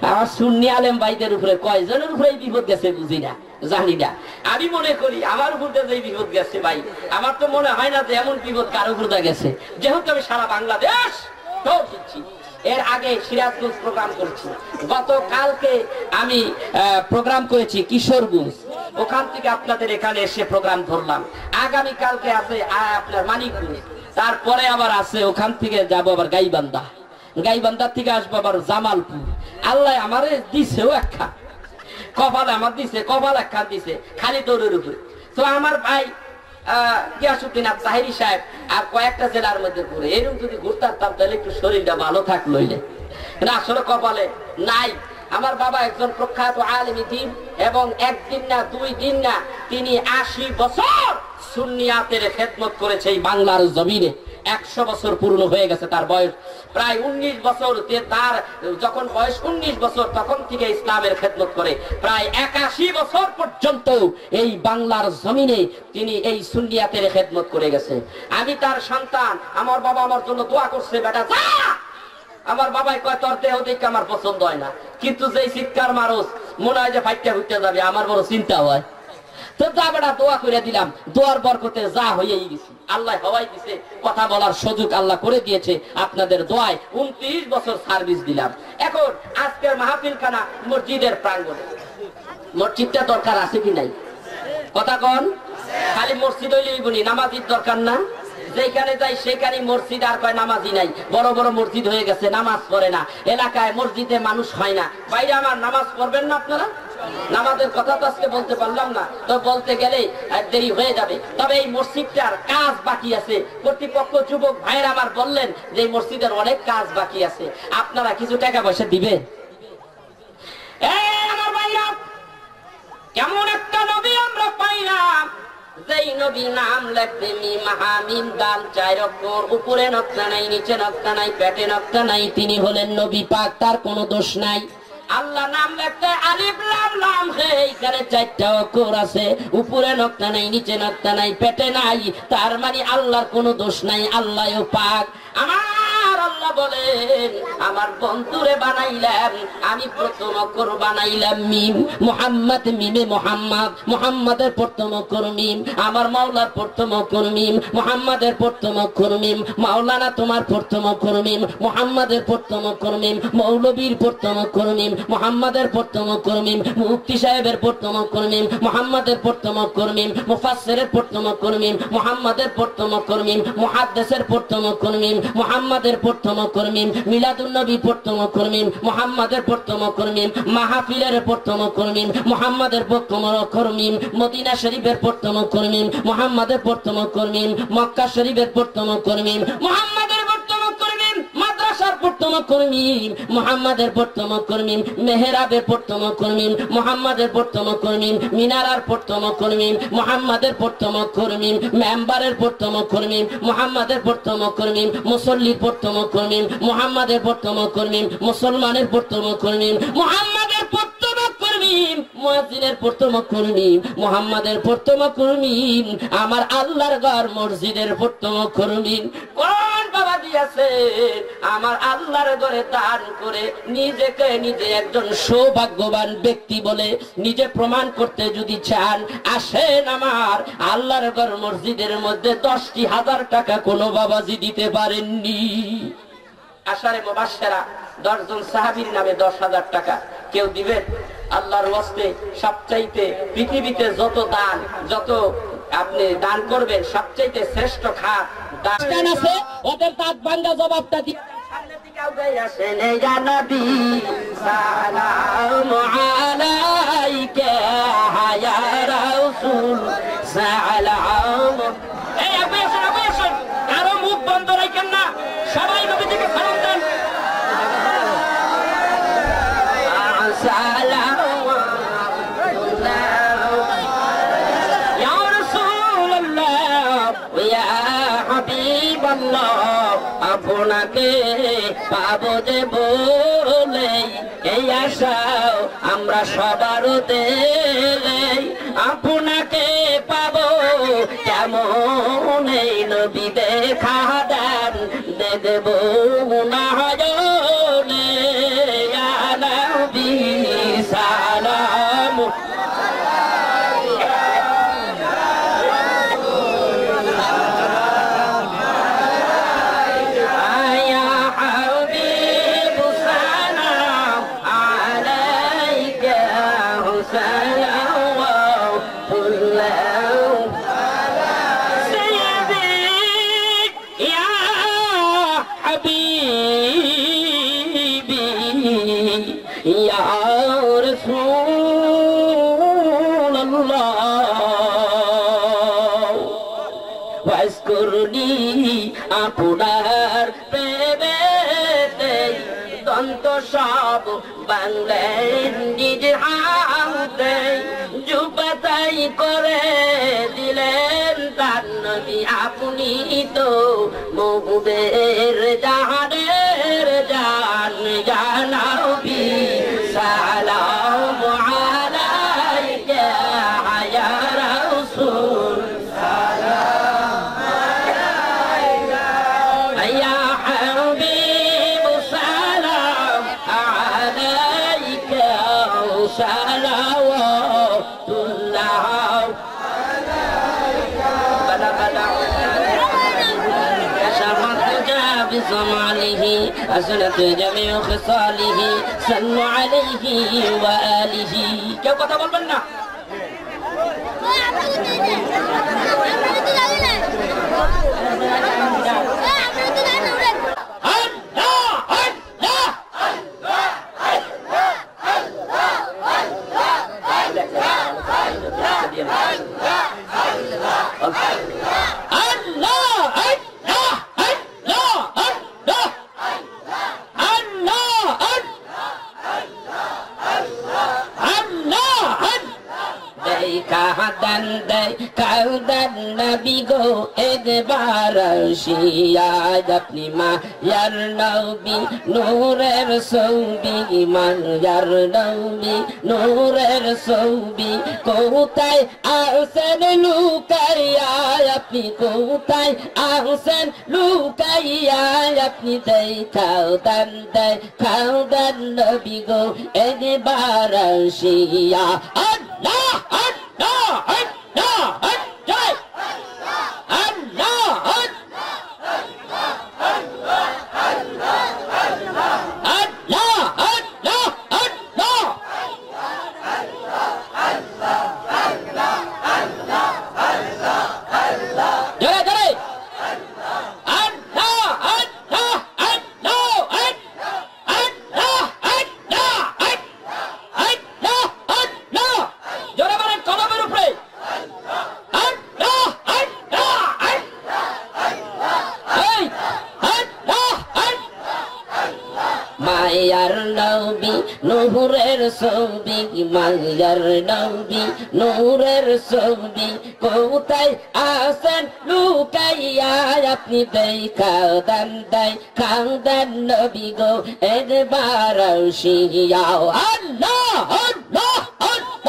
আমার সুন্নি আলেম ভাইদের উপরে কয়জনের উপরে বিপদ গেছে বুঝি না, জানি না। আমি মনে করি আমার উপর দিয়ে যে বিপদ গেছে ভাই, আমার তো মনে হয় না যে এমন বিপদ কারো উপর গেছে। যেহেতু আমি সারা বাংলাদেশ দিচ্ছি, এর আগে সিরাজগঞ্জ প্রোগ্রাম করেছি, গতকালকে আমি প্রোগ্রাম করেছি কিশোরগঞ্জ, ওখান থেকে আপনাদের এখানে এসে প্রোগ্রাম ধরলাম। আগামী কালকে আছে আপনার মানিকগঞ্জ, তারপরে আবার আছে ওখান থেকে যাবো আবার গাইবান্ধার থেকে আসবো আবার জামালপুর। আল্লাহ আমারে দিছেও একখান কপাল, আমার দিছে কপাল একখান দিছে খালি দৌড়ের উপরে। তো আমার ভাই গিয়াসউদ্দিন তাহেরি সাহেব আর কয়েকটা জেলার মধ্যে ঘুরে, এরকম যদি ঘুরতে পারতাম তাহলে একটু শরীরটা ভালো থাকলো। না, আসলে কপালে নাই। আমার বাবা একজন প্রখ্যাত আলেমী দ্বীন, এবং একদিন না, 2 দিন না, তিনি 80 বছর সুন্নিয়াতের খেদমত করেছে এই বাংলার জমিনে। 100 বছর পূর্ণ হয়ে গেছে তার বয়স, প্রায় 19 বছর। তার যখন বয়স 19 বছর তখন থেকে ইসলামের খেদমত করে প্রায় 81 বছর পর্যন্ত এই বাংলার জমিনে তিনি এই সুন্নিয়াতের খেদমত করে গেছে। আমি তার সন্তান, আমার বাবা আমার জন্য দোয়া করছে, বেটা যা। আমার বাবাই কয় তোর দেহ দেখে আমার পছন্দ হয় না, কিন্তু যেই চিৎকার মারস মনে হয় যে ফাইটটা হইতে যাবে, আমার বড় চিন্তা হয়। তো যা বেটা দোয়া করে দিলাম, দোয়ার বরকতে যা হয়েই গেছি, আল্লাহ হওয়াই দিছে, কথা বলার সুযোগ আল্লাহ করে দিয়েছে। আপনাদের দোয়ায় 29 বছর সার্ভিস দিলাম। এখন আজকের মাহফিল খানা মসজিদের প্রাঙ্গণে, মসজিদটা দরকার আছে কি নাই কথা কন? খালি মসজিদ হইলেই বলি, নামাজির দরকার না? যেখানে যাই সেখানে মসজিদ, আর কয় নামাজি নাই। বড় বড় মসজিদ হয়ে গেছে, নামাজ পড়ে না, এলাকায় মসজিদে মানুষ হয় না। বাইরে আমার নামাজ পড়বেন না আপনারা? নামাজের কথা তো আজকে বলতে পারলাম না, তো বলতে গেলে দেরি হয়ে যাবে। তবে এই মসজিদটার কাজ বাকি আছে। কর্তৃপক্ষ যুবক ভাইয়ের আমার বললেন যে এই মসজিদের অনেক কাজ বাকি আছে, আপনারা কিছু টাকা পয়সা দিবেন। আমার ভাইরা, কেমন একটা নবী আমরা পাইলাম, যেই নবীর নাম লিখতে মিম হামিম দাল 4 অক্ষর, উপরে নকশা নাই, নিচে নকশা নাই, পেটে নকশা নাই, তিনি হলেন নবী পাক, তার কোনো দোষ নাই। আল্লাহ নাম লিখতে আলিফ লাম লাম হে, এখানে 4টা অক্ষর আছে, উপরে নকশা নাই, নিচে নকশা নাই, পেটে নাই, তার মানে আল্লাহর কোনো দোষ নাই, আল্লাহও পাক। আমার আল্লাহ বলেন আমার বন্ধুরে বানাইলাম, আমি প্রথম অক্ষর বানাইলাম মিম, মুহাম্মদ মিমে মুহাম্মদ, মুহাম্মাদের প্রথম অক্ষর মিম, আমার মাওলার প্রথম অক্ষর মিম, মুহাম্মাদের প্রথম অক্ষর মিম, মাওলানা তোমার প্রথম অক্ষর মিম, মুহাম্মাদের প্রথম অক্ষর মিম, মৌলবীর প্রথম অক্ষর মিম, মুহাম্মাদের প্রথম অক্ষর মিম, মুফতি সাহেবের প্রথম অক্ষর মিম, মুহাম্মাদের প্রথম অক্ষর মিম, মুফাসসিরের প্রথম অক্ষর মিম, মুহাম্মাদের প্রথম অক্ষর মিম, মুহাদ্দিসের প্রথম অক্ষর মিম, মুহাম্মাদের প্রথম অক্ষর মিম, মিলাদুন নবী প্রথম অক্ষর মিম, মুহাম্মাদের প্রথম অক্ষর মিম, মাহফিলের প্রথম অক্ষর মিম, মুহাম্মাদের প্রথম অক্ষর মিম, মদিনা শরীফের প্রথম অক্ষর মিম, মুহাম্মাদের প্রথম অক্ষর মিম, মক্কা শরীফের প্রথম অক্ষর মিম, মুহাম্মাদের প্রথম অক্ষর মিম, মাদ্রাসার প্রথম অক্ষর মিম, মুহাম্মাদের প্রথম অক্ষর মিম, মেহরাবের প্রথম অক্ষর মিম, মুহাম্মাদের প্রথম অক্ষর মিম, মিনারার প্রথম অক্ষর মিম, মুহাম্মাদের প্রথম অক্ষর মিম, মেম্বারের প্রথম অক্ষর মিম, মুহাম্মাদের প্রথম অক্ষর মিম, মুসল্লির প্রথম অক্ষর মিম, মুহাম্মাদের প্রথম অক্ষর মিম, মুসলমানের প্রথম অক্ষর মিম, মুহাম্মাদের প্রথম অক্ষর মিম, মুয়াজ্জিনের প্রথম অক্ষর মিম, মুহাম্মাদের প্রথম অক্ষর মিম, আমার আল্লাহর ঘর মসজিদের প্রথম অক্ষর মিম। কোন বাবা দিয়েছে আমার আল্লাহর ঘরে দান করে নিজেকে নিজে একজন সৌভাগ্যবান ব্যক্তি বলে নিজে প্রমাণ করতে যদি চান, আসেন আমার আল্লাহর ঘর মসজিদের মধ্যে 10,000 টাকা কোনো বাবাজি দিতে পারেননি। আশারে মুবাশশিরা 10 জন সাহাবীর নামে 10,000 টাকা কেউ দিবেন? আল্লাহর ওয়াস্তে সবচাইতে পৃথিবীতে যত দান, যত আপনি দান করবেন সবচাইতে শ্রেষ্ঠ খাত দান আছে, ওদের দাঁত ভাঙা জবাবটা দিয়ে সামনে দিকে আগাই আসেন। ইয়া নবী সালামু আলাইকা ইয়া রাসূল সালাম। এই আপনি আসেন, কারো মুখ বন্ধ রাখেন না, সবাই নবীজিকে সালাম দেন। সালাম আপনাকে পাবো যে বলে এই আশাও আমরা সবার দেলে, আপনাকে পাবো কেমন এই নবী দেখা দেন দেব না হজনে। ইয়া নবী সালাম আপনার প্রেমে গ্রন্থ সব বাংলায় নিজ হাতে জুপাতাই করে দিলেন তার নবী আপনি তো মুদের জাহানের জান জানাবি সালাম আলাইকা ইয়া রাসূল সালাম আলাইকা ইয়া হাবিব সালাম আলাইকা সালাওয়াতুল্লাহ بصماله حسنت جميع خصاله صلوا عليه وآله কেউ কথা বলবেন না কাউদান নবী গো একবার শিয়াদ আপনি মা ইয়ার নবী নূরের ছবি মান ইয়ার নবী নূরের ছবি কোথায় আছেন লুকাইয়া আপনি কোথায় আছেন লুকাইয়া আপনি খাউদান নবী গো একবার শিয়া আল্লাহ মায়ার নবী নূরের ছবি মায়ার নবী নূরের ছবি কোথায় আছেন লুকাইয়া আপনি খাউদান নবী গো একবার শিয়াও আল্লাহ আল্লাহ আল্লাহ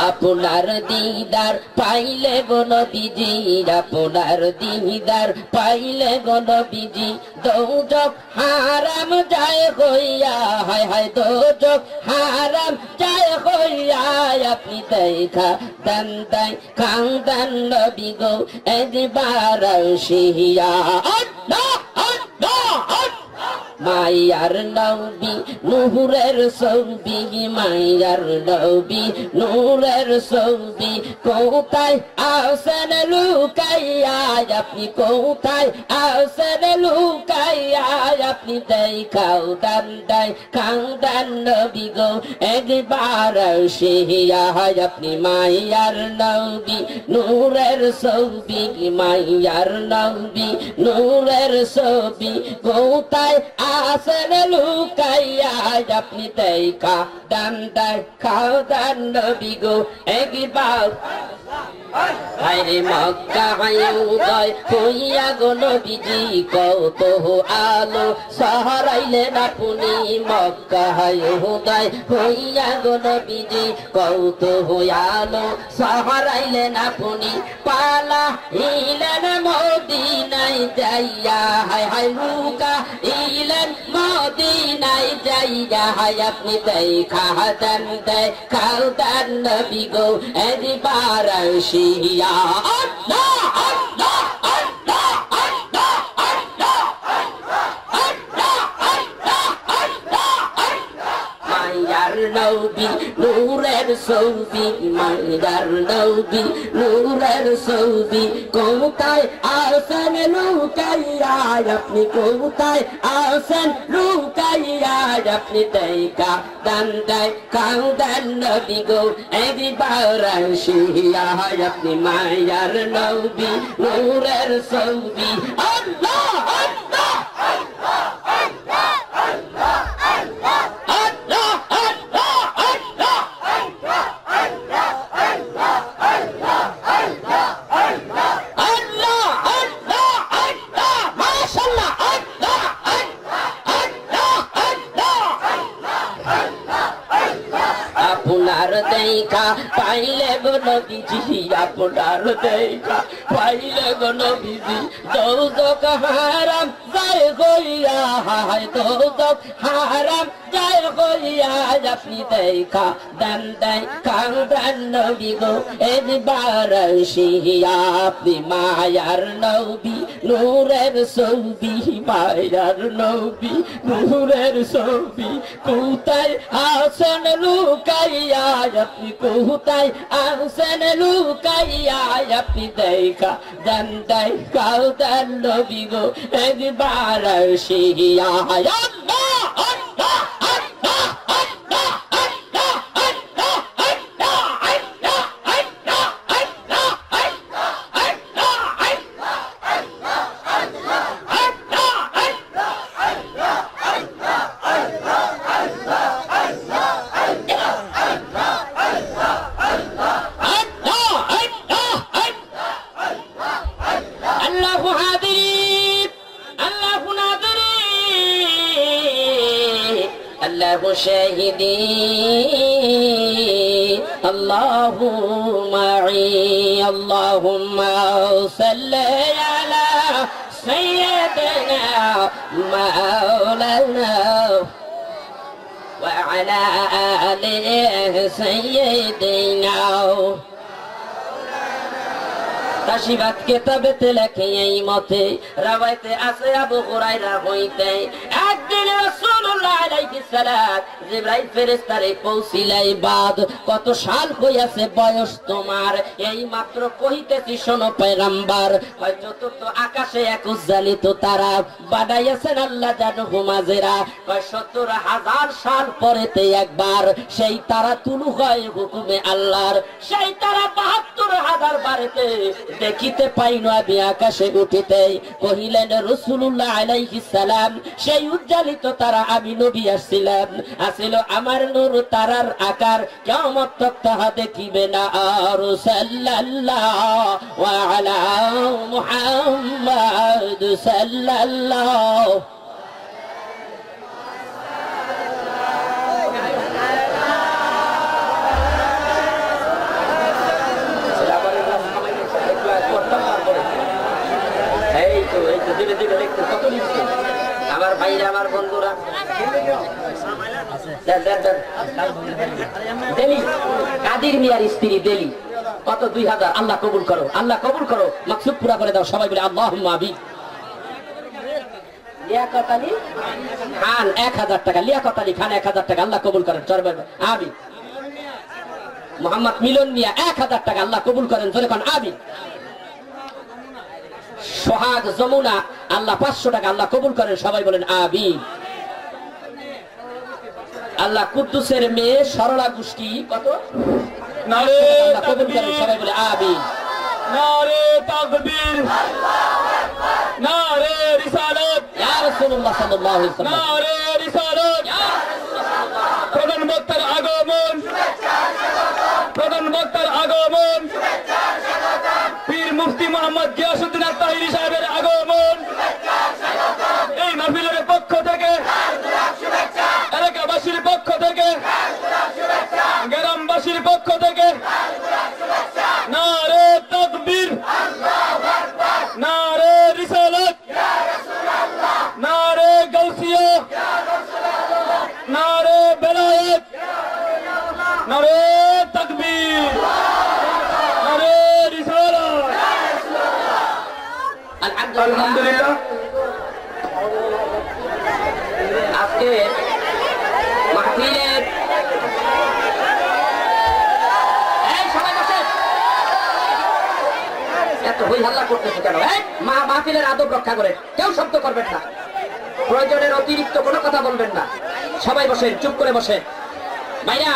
আপনার দিদার পাইলে গো নবীজি আপনার দিদার পাইলে গো নবীজি দোজখ হারাম যায় হইয়া হায় হায় দোজখ হারাম যায় হইয়া আপনি খাউদান নবী গো একবার শিয়া আল্লাহ আল্লাহ মায়ার নবী নূরের ছবি মায়ার নবী নূরের ছবি কোথায় আছেন লুকাইয়া আপনি কোথায় আছেন লুকাইয়া আপনি খাউদান নবী গো একবার শিয়া আপনি মায়ার নবী নূরের ছবি মায়ার নবী নূরের ছবি কোথায় আছেন লুকাইয়া আপনি খাউদান নবী গো একবার আরে মক্কা উদয় হইয়া গো নবীজি কত আলো সহরাইলেন আপনি মক্কা উদয় হইয়া গো নবীজি কত আলো সহরাইলেন আপনি পালা ইলেন মদিনায় যাইয়া হায় হায় লুকা ইলেন মদিনায় যাইয়া হায় আপনি খাউদান নবী গো একবার শিয়া আল্লাহ আল্লাহ আল্লাহ আল্লাহ আল্লাহ আল্লাহ আল্লাহ আল্লাহ মায়ার নবী নূরের ছবি মায়ার নবী নূরের ছবি কোথায় আছেন লুকাইয়া আপনি কোথায় আছেন লুকাইয়া আপনি খাউদান নবী গো একবার শিয়া আপনি মায়ার নবী নূরের ছবি আল্লাহ দেখা পাইলে গো নবীজি আপনার দেখা পাইলে গো নবীজি দোজখ হারাম যায় হইয়া হায় দোজখ হারাম যায় হইয়া আপনি দেখা দেন দেন নবী গো একবার শিয়া আপনি মায়ার নবী নূরের ছবি মায়ার নবী নূরের ছবি কোথায় আছেন লুকাইয়া আপনি কোথায় আছেন লুকাইয়া আপনি দেখা দেন নবী গো একবার শিয়া شاهدي الله معي اللهم صل على سيدنا مولانا وعلى آله سيدنا তাশিবাত কিতাবেতে লেখে এই মতে রাওয়ায়াতে আছে আবু হুরায়রা হইতে একদিন রাসূলুল্লাহ আলাইহিস সালাত জিবরাইল ফেরেশতারে পৌঁছিলাই বাদ কত সাল হইয়াছে বয়স তোমার এই মাত্র কহিতেছি শোনো পয়গম্বর হয় চতুর্থ আকাশে এক উজ্জ্বলিত তারা বানাইয়াছেন আল্লাহ জানহু মাজেরা হয় ৭০,০০০ সাল পরেতে একবার সেই তারা তুলু হয় হুকুমে আল্লাহর সেই তারা ৭২,০০০ বারেতে দেখিতে পাই নবী আকাশে উঠিতে কহিলেন রাসূলুল্লাহ আলাইহিস সালাম সেই উজ্জ্বলিত তারা আমি নবী আসছিলাম আসিল আমার নূর তারার আকার কিয়ামত তক তাহা দেখিবে না আর সাল্লাল্লাহু আলা মুহাম্মদ সাল্লাল্লাহু আমার ভাইরা আমার বন্ধুরা দেলি কাদির মিয়ার স্ত্রী দেলি কত ২০০০ আল্লাহ কবুল করো আল্লাহ কবুল করো মাকসুদ পুরা করে দাও সবাই বলে আল্লাহুম্মা আমিন লিয়াকত আলী খান ১০০০ টাকা লিয়াকত আলী খান ১০০০ টাকা আল্লাহ কবুল করেন চরবে আমিন মোহাম্মদ মিলন মিয়া ১০০০ টাকা আল্লাহ কবুল করেন জোরে কোন আমিন সোহাগ যমুনা আল্লাহ ৫০০ টাকা আল্লাহ কবুল করেন সবাই বলেন আমিন আল্লাহ কুদ্দুসের মেয়ে সরলা গোষ্ঠী কত নারে আল্লাহ কবুল করেন সবাই বলে আমিন নারে তাকবীর আল্লাহু আকবার নারে রিসালাত ইয়া রাসূলুল্লাহ সাল্লাল্লাহু আলাইহি ওয়াসাল্লাম নারে রিসালাত ইয়া রাসূলুল্লাহ প্রধান বক্তার আগমন শুভেচ্ছা স্বাগত প্রধান বক্তার আগমন শুভেচ্ছা স্বাগত পীর মুফতি মোহাম্মদ গিয়াসউদ্দিন আত-তাহিরি সাহেবের আগমন শুভেচ্ছা স্বাগত এই মাহফিলের পক্ষ থেকে শুভেচ্ছা এলাকাবাসীর পক্ষ থেকে শুভেচ্ছা গ্রামবাসীর পক্ষ থেকে শুভেচ্ছা নারে তাকবীর আল্লাহু আকবার নারে রিসালাত ইয়া রাসূলুল্লাহ নারে গাউসিয়া ইয়া রাসূলুল্লাহ নারে বেলায়েত ইয়া রাসূলুল্লাহ নারে তাকবীর নারে রিসালাত ইয়া রাসূলুল্লাহ আলহামদুলিল্লাহ আজকে মাহফিলের এত হই হাল্লা করতেছে কেন মাহফিলের আদব রক্ষা করে কেউ শব্দ করবেন না প্রয়োজনের অতিরিক্ত কোনো কথা বলবেন না সবাই বসেন চুপ করে বসেন ভাইরা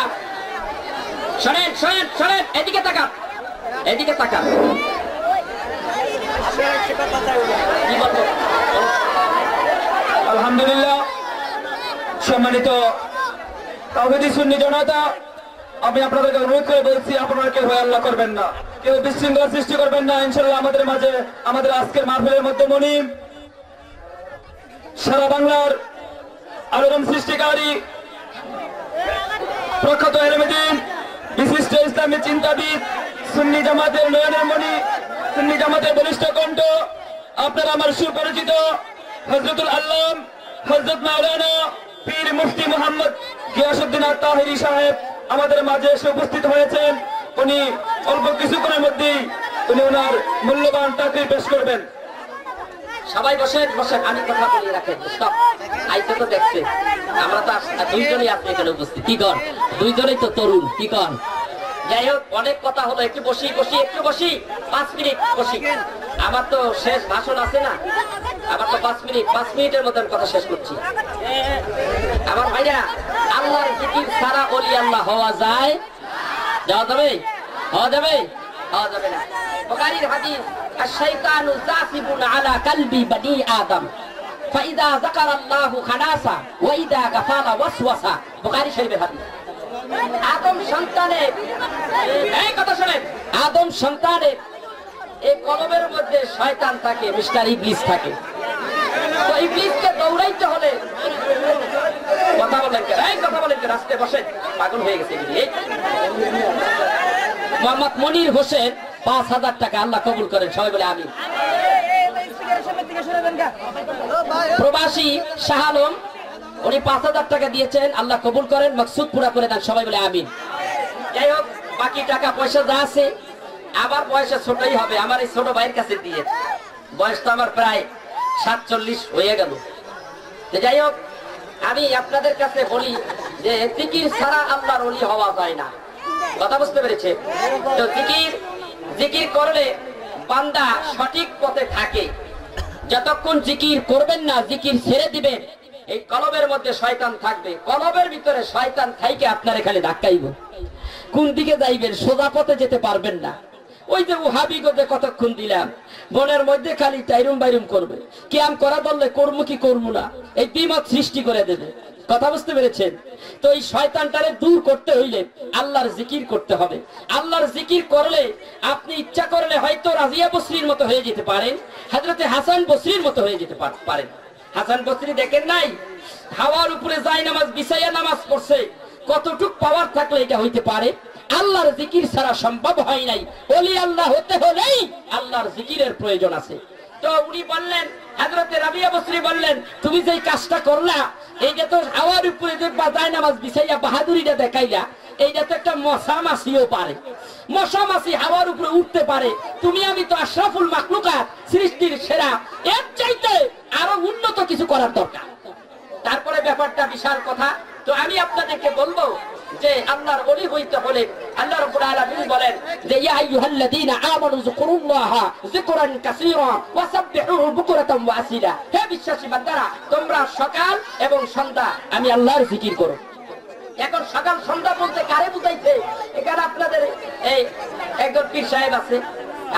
শোনেন শোনেন শোনেন এদিকে তাকান এদিকে তাকান কি বলবো আলহামদুলিল্লাহ সম্মানিত তাওহীদি সুন্নি জনতা আমি আপনাদেরকে অনুরোধ করে বলছি আপনারা কেউ ভয় আল্লাহ করবেন না কেউ বিশৃঙ্খলা সৃষ্টি করবেন না ইনশাআল্লাহ আমাদের মাঝে আমাদের আজকের মাহফিলের মধ্যমণি সারা বাংলার আলোড়ন সৃষ্টিকারী প্রখ্যাত ইলমে দ্বীন বিশিষ্ট ইসলামী চিন্তাবিদ, সুন্নি জামাতের নয়নের মণি, সুন্নি জামাতের বলিষ্ঠ কণ্ঠ, আপনারা আমার সুপরিচিত হযরতুল আল্লাম হযরত মাওলানা পীর মুফতি মোহাম্মদ গিয়াসউদ্দিন আত-তাহেরি সাহেব আমাদের মাঝে এসে উপস্থিত হয়েছেন। উনি অল্প কিছুক্ষণের মধ্যেই উনি ওনার মূল্যবান তাকরীর পেশ করবেন। সবাই বসেন বসেন, আমি কথা বলি রাখেন। স্টপ, আইতে তো দেখছে আমরা তো দুইজনই আপনি এখানে উপস্থিত। কি কর, দুইজনেই তো তরুণ। কি কর, যাই হোক অনেক কথা হলো, একটু বসি একটু বসি, 5 মিনিট বসি। আমার তো শেষ ভাষণ আছে না, আমার তো 5 মিনিটের মধ্যে কথা শেষ করছি। আমার ভাইরা, আল্লাহর জিকির ছাড়া ওলি আল্লাহ হওয়া যায়? যাওয়া যাবে? হওয়া যাবে? হওয়া যাবে না। বুখারীর হাদিস, আশ-শাইতানু জাসিবুন আলা কলবি বনি আদম ফাইদা যাকারাল্লাহু খানাসা ওয়া ইদা গাফালা ওয়াসওয়াসা। বুখারী শরীফের হাদিস। আদম সন্তানের, এই কথা শুনেন, আদম সন্তানের এই কলবের মধ্যে শয়তান থাকে, মিস্টার ইবলিস থাকে। তো ইবলিসকে দৌড়াইতে হলে কথা বলেন কে, এই কথা বলেন কে, রাস্তায় বসে পাগল হয়ে গেছে। মোহাম্মদ মনির হোসেন 5,000 টাকা, আল্লাহ কবুল করেন, সবাই বলে আমিন। প্রবাসী শাহ আলম, উনি 5,000 টাকা দিয়েছেন, আল্লাহ কবুল করেন, মাকসুদ পুরা করে দেন, সবাই বলে আমিন। যাই হোক, বাকি টাকা পয়সা যা আছে আবার বয়সে ছোটই হবে, আমার এই ছোট ভাইয়ের কাছে দিয়ে, বয়স তো আমার প্রায় 47 হয়ে গেল। যাই হোক, আমি আপনাদের কাছে বলি যে জিকির ছাড়া আল্লাহর ওলি হওয়া যায় না। কথা বুঝতে পেরেছে? তো জিকির করলে বান্দা সঠিক পথে থাকে। যতক্ষণ জিকির করবেন না, জিকির ছেড়ে দিবেন, এই কলবের মধ্যে শয়তান থাকবে। কলবের ভিতরে শয়তান থাইকে আপনার এখানে ধাক্কাইব। কোন দিকে যাইবেন? সোজা পথে যেতে পারবেন না। ওই যে ওহাবি গদে কতক্ষণ দিলাম, মনের মধ্যে খালি টাইরুম বাইরুম করবে। কিয়াম করা বললে করবো কি করবো না, এই বিমত সৃষ্টি করে দেবে। কথা বুঝতে পেরেছেন? তো এই শয়তানটারে দূর করতে হইলে আল্লাহর জিকির করতে হবে। আল্লাহর জিকির করলে আপনি ইচ্ছা করলে হয়তো রাজিয়া বসরির মতো হয়ে যেতে পারেন, হযরতে হাসান বসরির মতো হয়ে যেতে পারেন। হাসান বসরি দেখেন নাই, হাওয়ার উপরে যায় নামাজ বিছাইয়া নামাজ পড়ছে, কতটুক পাওয়ার থাকলে এটা হইতে পারে? আল্লাহর জিকির ছাড়া সম্ভব হয় নাই। ওলি আল্লাহ হতে হলেই আল্লাহর জিকিরের প্রয়োজন আছে। তো উনি বললেন, হযরতে রাবিয়া বসরি বললেন, তুমি যে কাজটা করলা, এইটা তো হাওয়ার উপরে যে যায় নামাজ বিছাইয়া বাহাদুরিটা দেখাইলা, এইটা তো একটা মশা মাছিও পারে, মশা মাছি হাওয়ার উপরে উঠতে পারে। তুমি আমি তো আশরাফুল মাখলুকাত, সৃষ্টির সেরা, এর চাইতে আরো উন্নত কিছু করার দরকার। তারপরে ব্যাপারটা বিশাল কথা। তো আমি আপনাদেরকে বলবো যে আল্লাহর ওলি হইতে হলে আল্লাহ রাব্বুল আলামিন বলেন যে ইয়া আইয়ুহাল্লাযীনা আমানু যিকুরুল্লাহা যিকরান কাসীরা ওয়াসাব্বিহুহু বুকরাতাম ওয়া আসিলা। হে বিশ্বাসী বান্দারা, তোমরা সকাল এবং সন্ধ্যা আমি আল্লাহর জিকির করো। এখন সকাল সন্ধ্যা বলতে কারে বুঝাইছে? এখানে আপনাদের এই একজন পীর সাহেব আছে,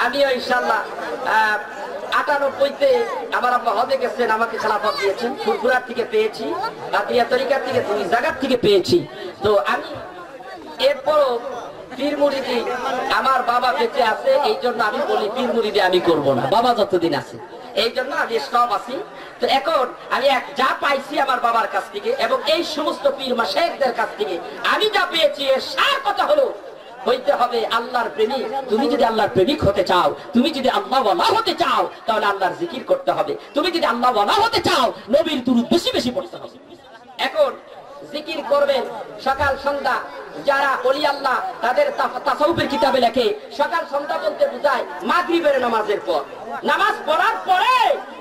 আমিও ইনশাআল্লাহ 98-তে আমার আব্বা হজে গেছেন, আমাকে খেলাফত দিয়েছেন, ফুরফুরার থেকে পেয়েছি, কাদিয়া তরিকার থেকে, 2 জায়গার থেকে পেয়েছি। তো আমি এরপরও পীর মুরিদি, আমার বাবা বেঁচে আছে, এই জন্য আমি বলি পীর মুরিদি আমি করব না, বাবা যতদিন আছে, এই জন্য আমি স্টপ আছি। তো এখন আমি যা পাইছি আমার বাবার কাছ থেকে এবং এই সমস্ত পীর মাশায়েখদের কাছ থেকে আমি যা পেয়েছি, এর সার কথা হলো হইতে হবে আল্লাহর প্রেমিক। তুমি যদি আল্লাহর প্রেমিক হতে চাও, তুমি যদি আল্লাহ ওয়ালা হতে চাও, তাহলে আল্লাহর জিকির করতে হবে। তুমি যদি আল্লাহ ওয়ালা হতে চাও, নবীর দুরূদ বেশি বেশি পড়তে হবে। এখন জিকির করবেন সকাল সন্ধ্যা। যারা ওলি আল্লাহ তাদের তাসাউফের কিতাবে লেখে সকাল সন্ধ্যা বলতে বোঝায় মাগরিবের নামাজের পর, নামাজ পড়ার পরে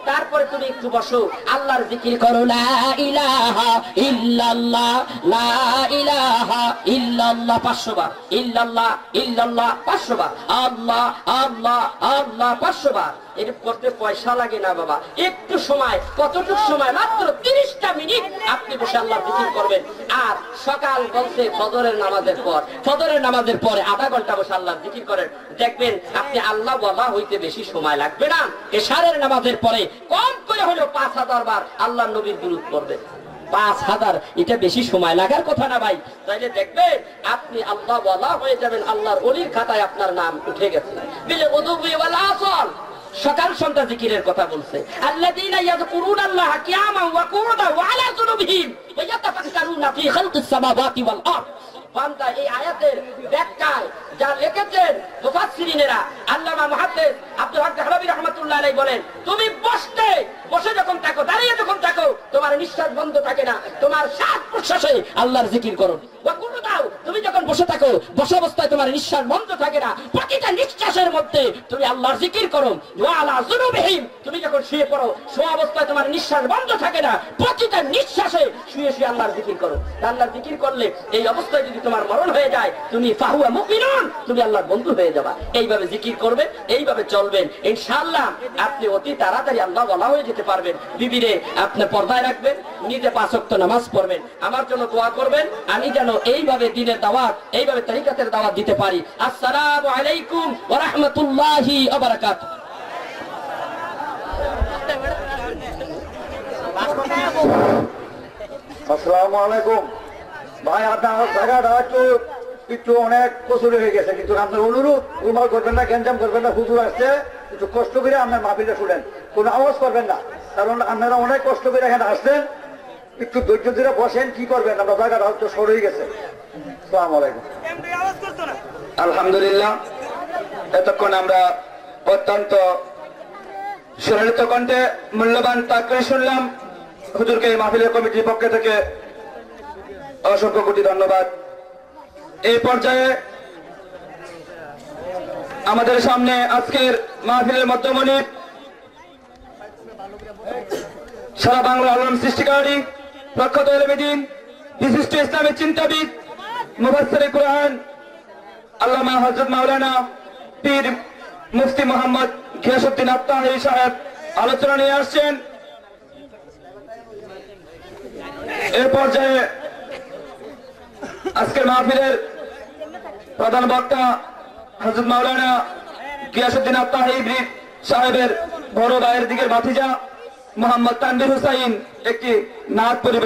তারপরে তুমি একটু বসো, আল্লাহর জিকির করো, লা ইলাহা ইল্লাল্লাহ, লা ইলাহা ইল্লাল্লাহ 500 বার, ইল্লাল্লাহ ইল্লাল্লাহ 500 বার, আল্লাহ আল্লাহ আল্লাহ 500 বার। এটা করতে পয়সা লাগে না বাবা, একটু সময়, কতটুকু সময়, মাত্র 30টা মিনিট আপনি বসে আল্লাহর জিকির করবেন। আর সকাল বলতে ফজরের নামাজের পর, ফজরের নামাজের পরে আধা ঘন্টা বসে আল্লাহর জিকির করেন, দেখবেন আপনি আল্লাহ ওয়ালা হইতে বেশি সময় লাগবে না। এশারের নামাজের পরে কম করে হলেও 5000 বার আল্লাহর নবীর দুরূদ পড়বেন। 5000, এটা বেশি সময় লাগার কথা না ভাই। তাইলে দেখবেন আপনি আল্লাহ ওয়ালা হয়ে যাবেন, আল্লাহর ওলির খাতায় আপনার নাম উঠে গেছে। বিল উযুবি ওয়াল আসল, সকাল সন্ধ্যা জিকিরের কথা বলছে। আল্লাযীনা ইয়াযকুরুনাল্লাহা কিয়ামান ওয়া কুউদান ওয়া আলা জুনুবিহিম ওয়া ইয়াতাফাক্কারুনা ফি খালকিস সামাওয়াতি ওয়াল আরদ বান্দা এই আয়াতের ব্যাখ্যায় যা লিখেছেন মুফাসসিরিনেরা, আল্লামা মুহাদ্দিস আব্দুল হক দেহলভী রাহমাতুল্লাহ আলাইহি বলেন, তুমি বসে যখন থাকো, দাঁড়িয়ে যখন থাকো, তোমার নিঃশ্বাস বন্ধ থাকে না, তোমার শ্বাস প্রশ্বাসে আল্লাহর জিকির করো। তুমি যখন বসে থাকো, বসে অবস্থায় তোমার নিঃশ্বাস বন্ধ থাকে না, প্রতিটা নিঃশ্বাসের মধ্যে তুমি আল্লাহর জিকির করো। ওয়া আলা যুনুবিহিম, তুমি যখন শুয়ে পড়ো, শোয়া অবস্থায় তোমার নিঃশ্বাস বন্ধ থাকে না, প্রতিটা নিঃশ্বাসে শুয়ে শুয়ে আল্লাহর জিকির করো। আল্লাহর জিকির করলে এই অবস্থায় যদি তোমার মরণ হয়ে যায়, তুমি ফাহুয়া মুমিনুন, তুমি আল্লাহর বন্ধু হয়ে যাবা। এইভাবে জিকির করবে, এইভাবে চলবেন, ইনশাআল্লাহ আপনি অতি তাড়াতাড়ি আল্লাহ ওয়ালা হয়ে যেতে পারবেন। বিবিরে আপনি পর্দায় রাখবেন, নিজে 5 ওয়াক্ত নামাজ পড়বেন, আমার জন্য দোয়া করবেন, আমি যেন এইভাবে দ্বীনের দাওয়াত, এইভাবে তরিকাতের দাওয়াত দিতে পারি। আসসালামু আলাইকুম ওয়া রাহমাতুল্লাহি ওয়া বারাকাতুহু। আসসালামু আলাইকুম ভাই, আপনার জায়গাটা একটু অনেক কসুর হয়ে গেছে, কিন্তু আপনার অনুরোধ রুমাল করবেন না, গ্যাঞ্জাম করবেন না। হুজুর আসছে, একটু কষ্ট করে আপনার মাহফিলটা শুনেন, কোনো আওয়াজ করবেন না, কারণ আপনারা অনেক কষ্ট করে এখানে আসছেন। একটু ধৈর্য ধরে বসেন, কি করবেন, আমরা জায়গাটা হয়তো সর হয়ে গেছে। আসসালামু আলাইকুম। আলহামদুলিল্লাহ, এতক্ষণ আমরা অত্যন্ত সুললিত কণ্ঠে মূল্যবান তাকরীর শুনলাম। হুজুরকে এই মাহফিলের কমিটির পক্ষ থেকে অসংখ্য কোটি ধন্যবাদ। এই পর্যায়ে আমাদের সামনে আজকের মাহফিলের মধ্যমণি, সারা বাংলা আলোড়ন সৃষ্টিকারী, প্রখ্যাত আলেম দ্বীন, বিশিষ্ট ইসলামী চিন্তাবিদ, মুফাসসিরে কুরআন আল্লামা হযরত মাওলানা পীর মুফতি মোহাম্মদ গিয়াসউদ্দিন আত্তাহি সাহেব আলোচনা নিয়ে আসছেন। এর পর্যায়ে আজকের মাহফিলের প্রধান বক্তা হযরত মাওলানা গিয়াসউদ্দিন আত্তাহি সাহেবের বড় ভাইয়ের দিকের ভাতিজা মোহাম্মদ তানভীর হুসাইন একটি নাত পরিবেশন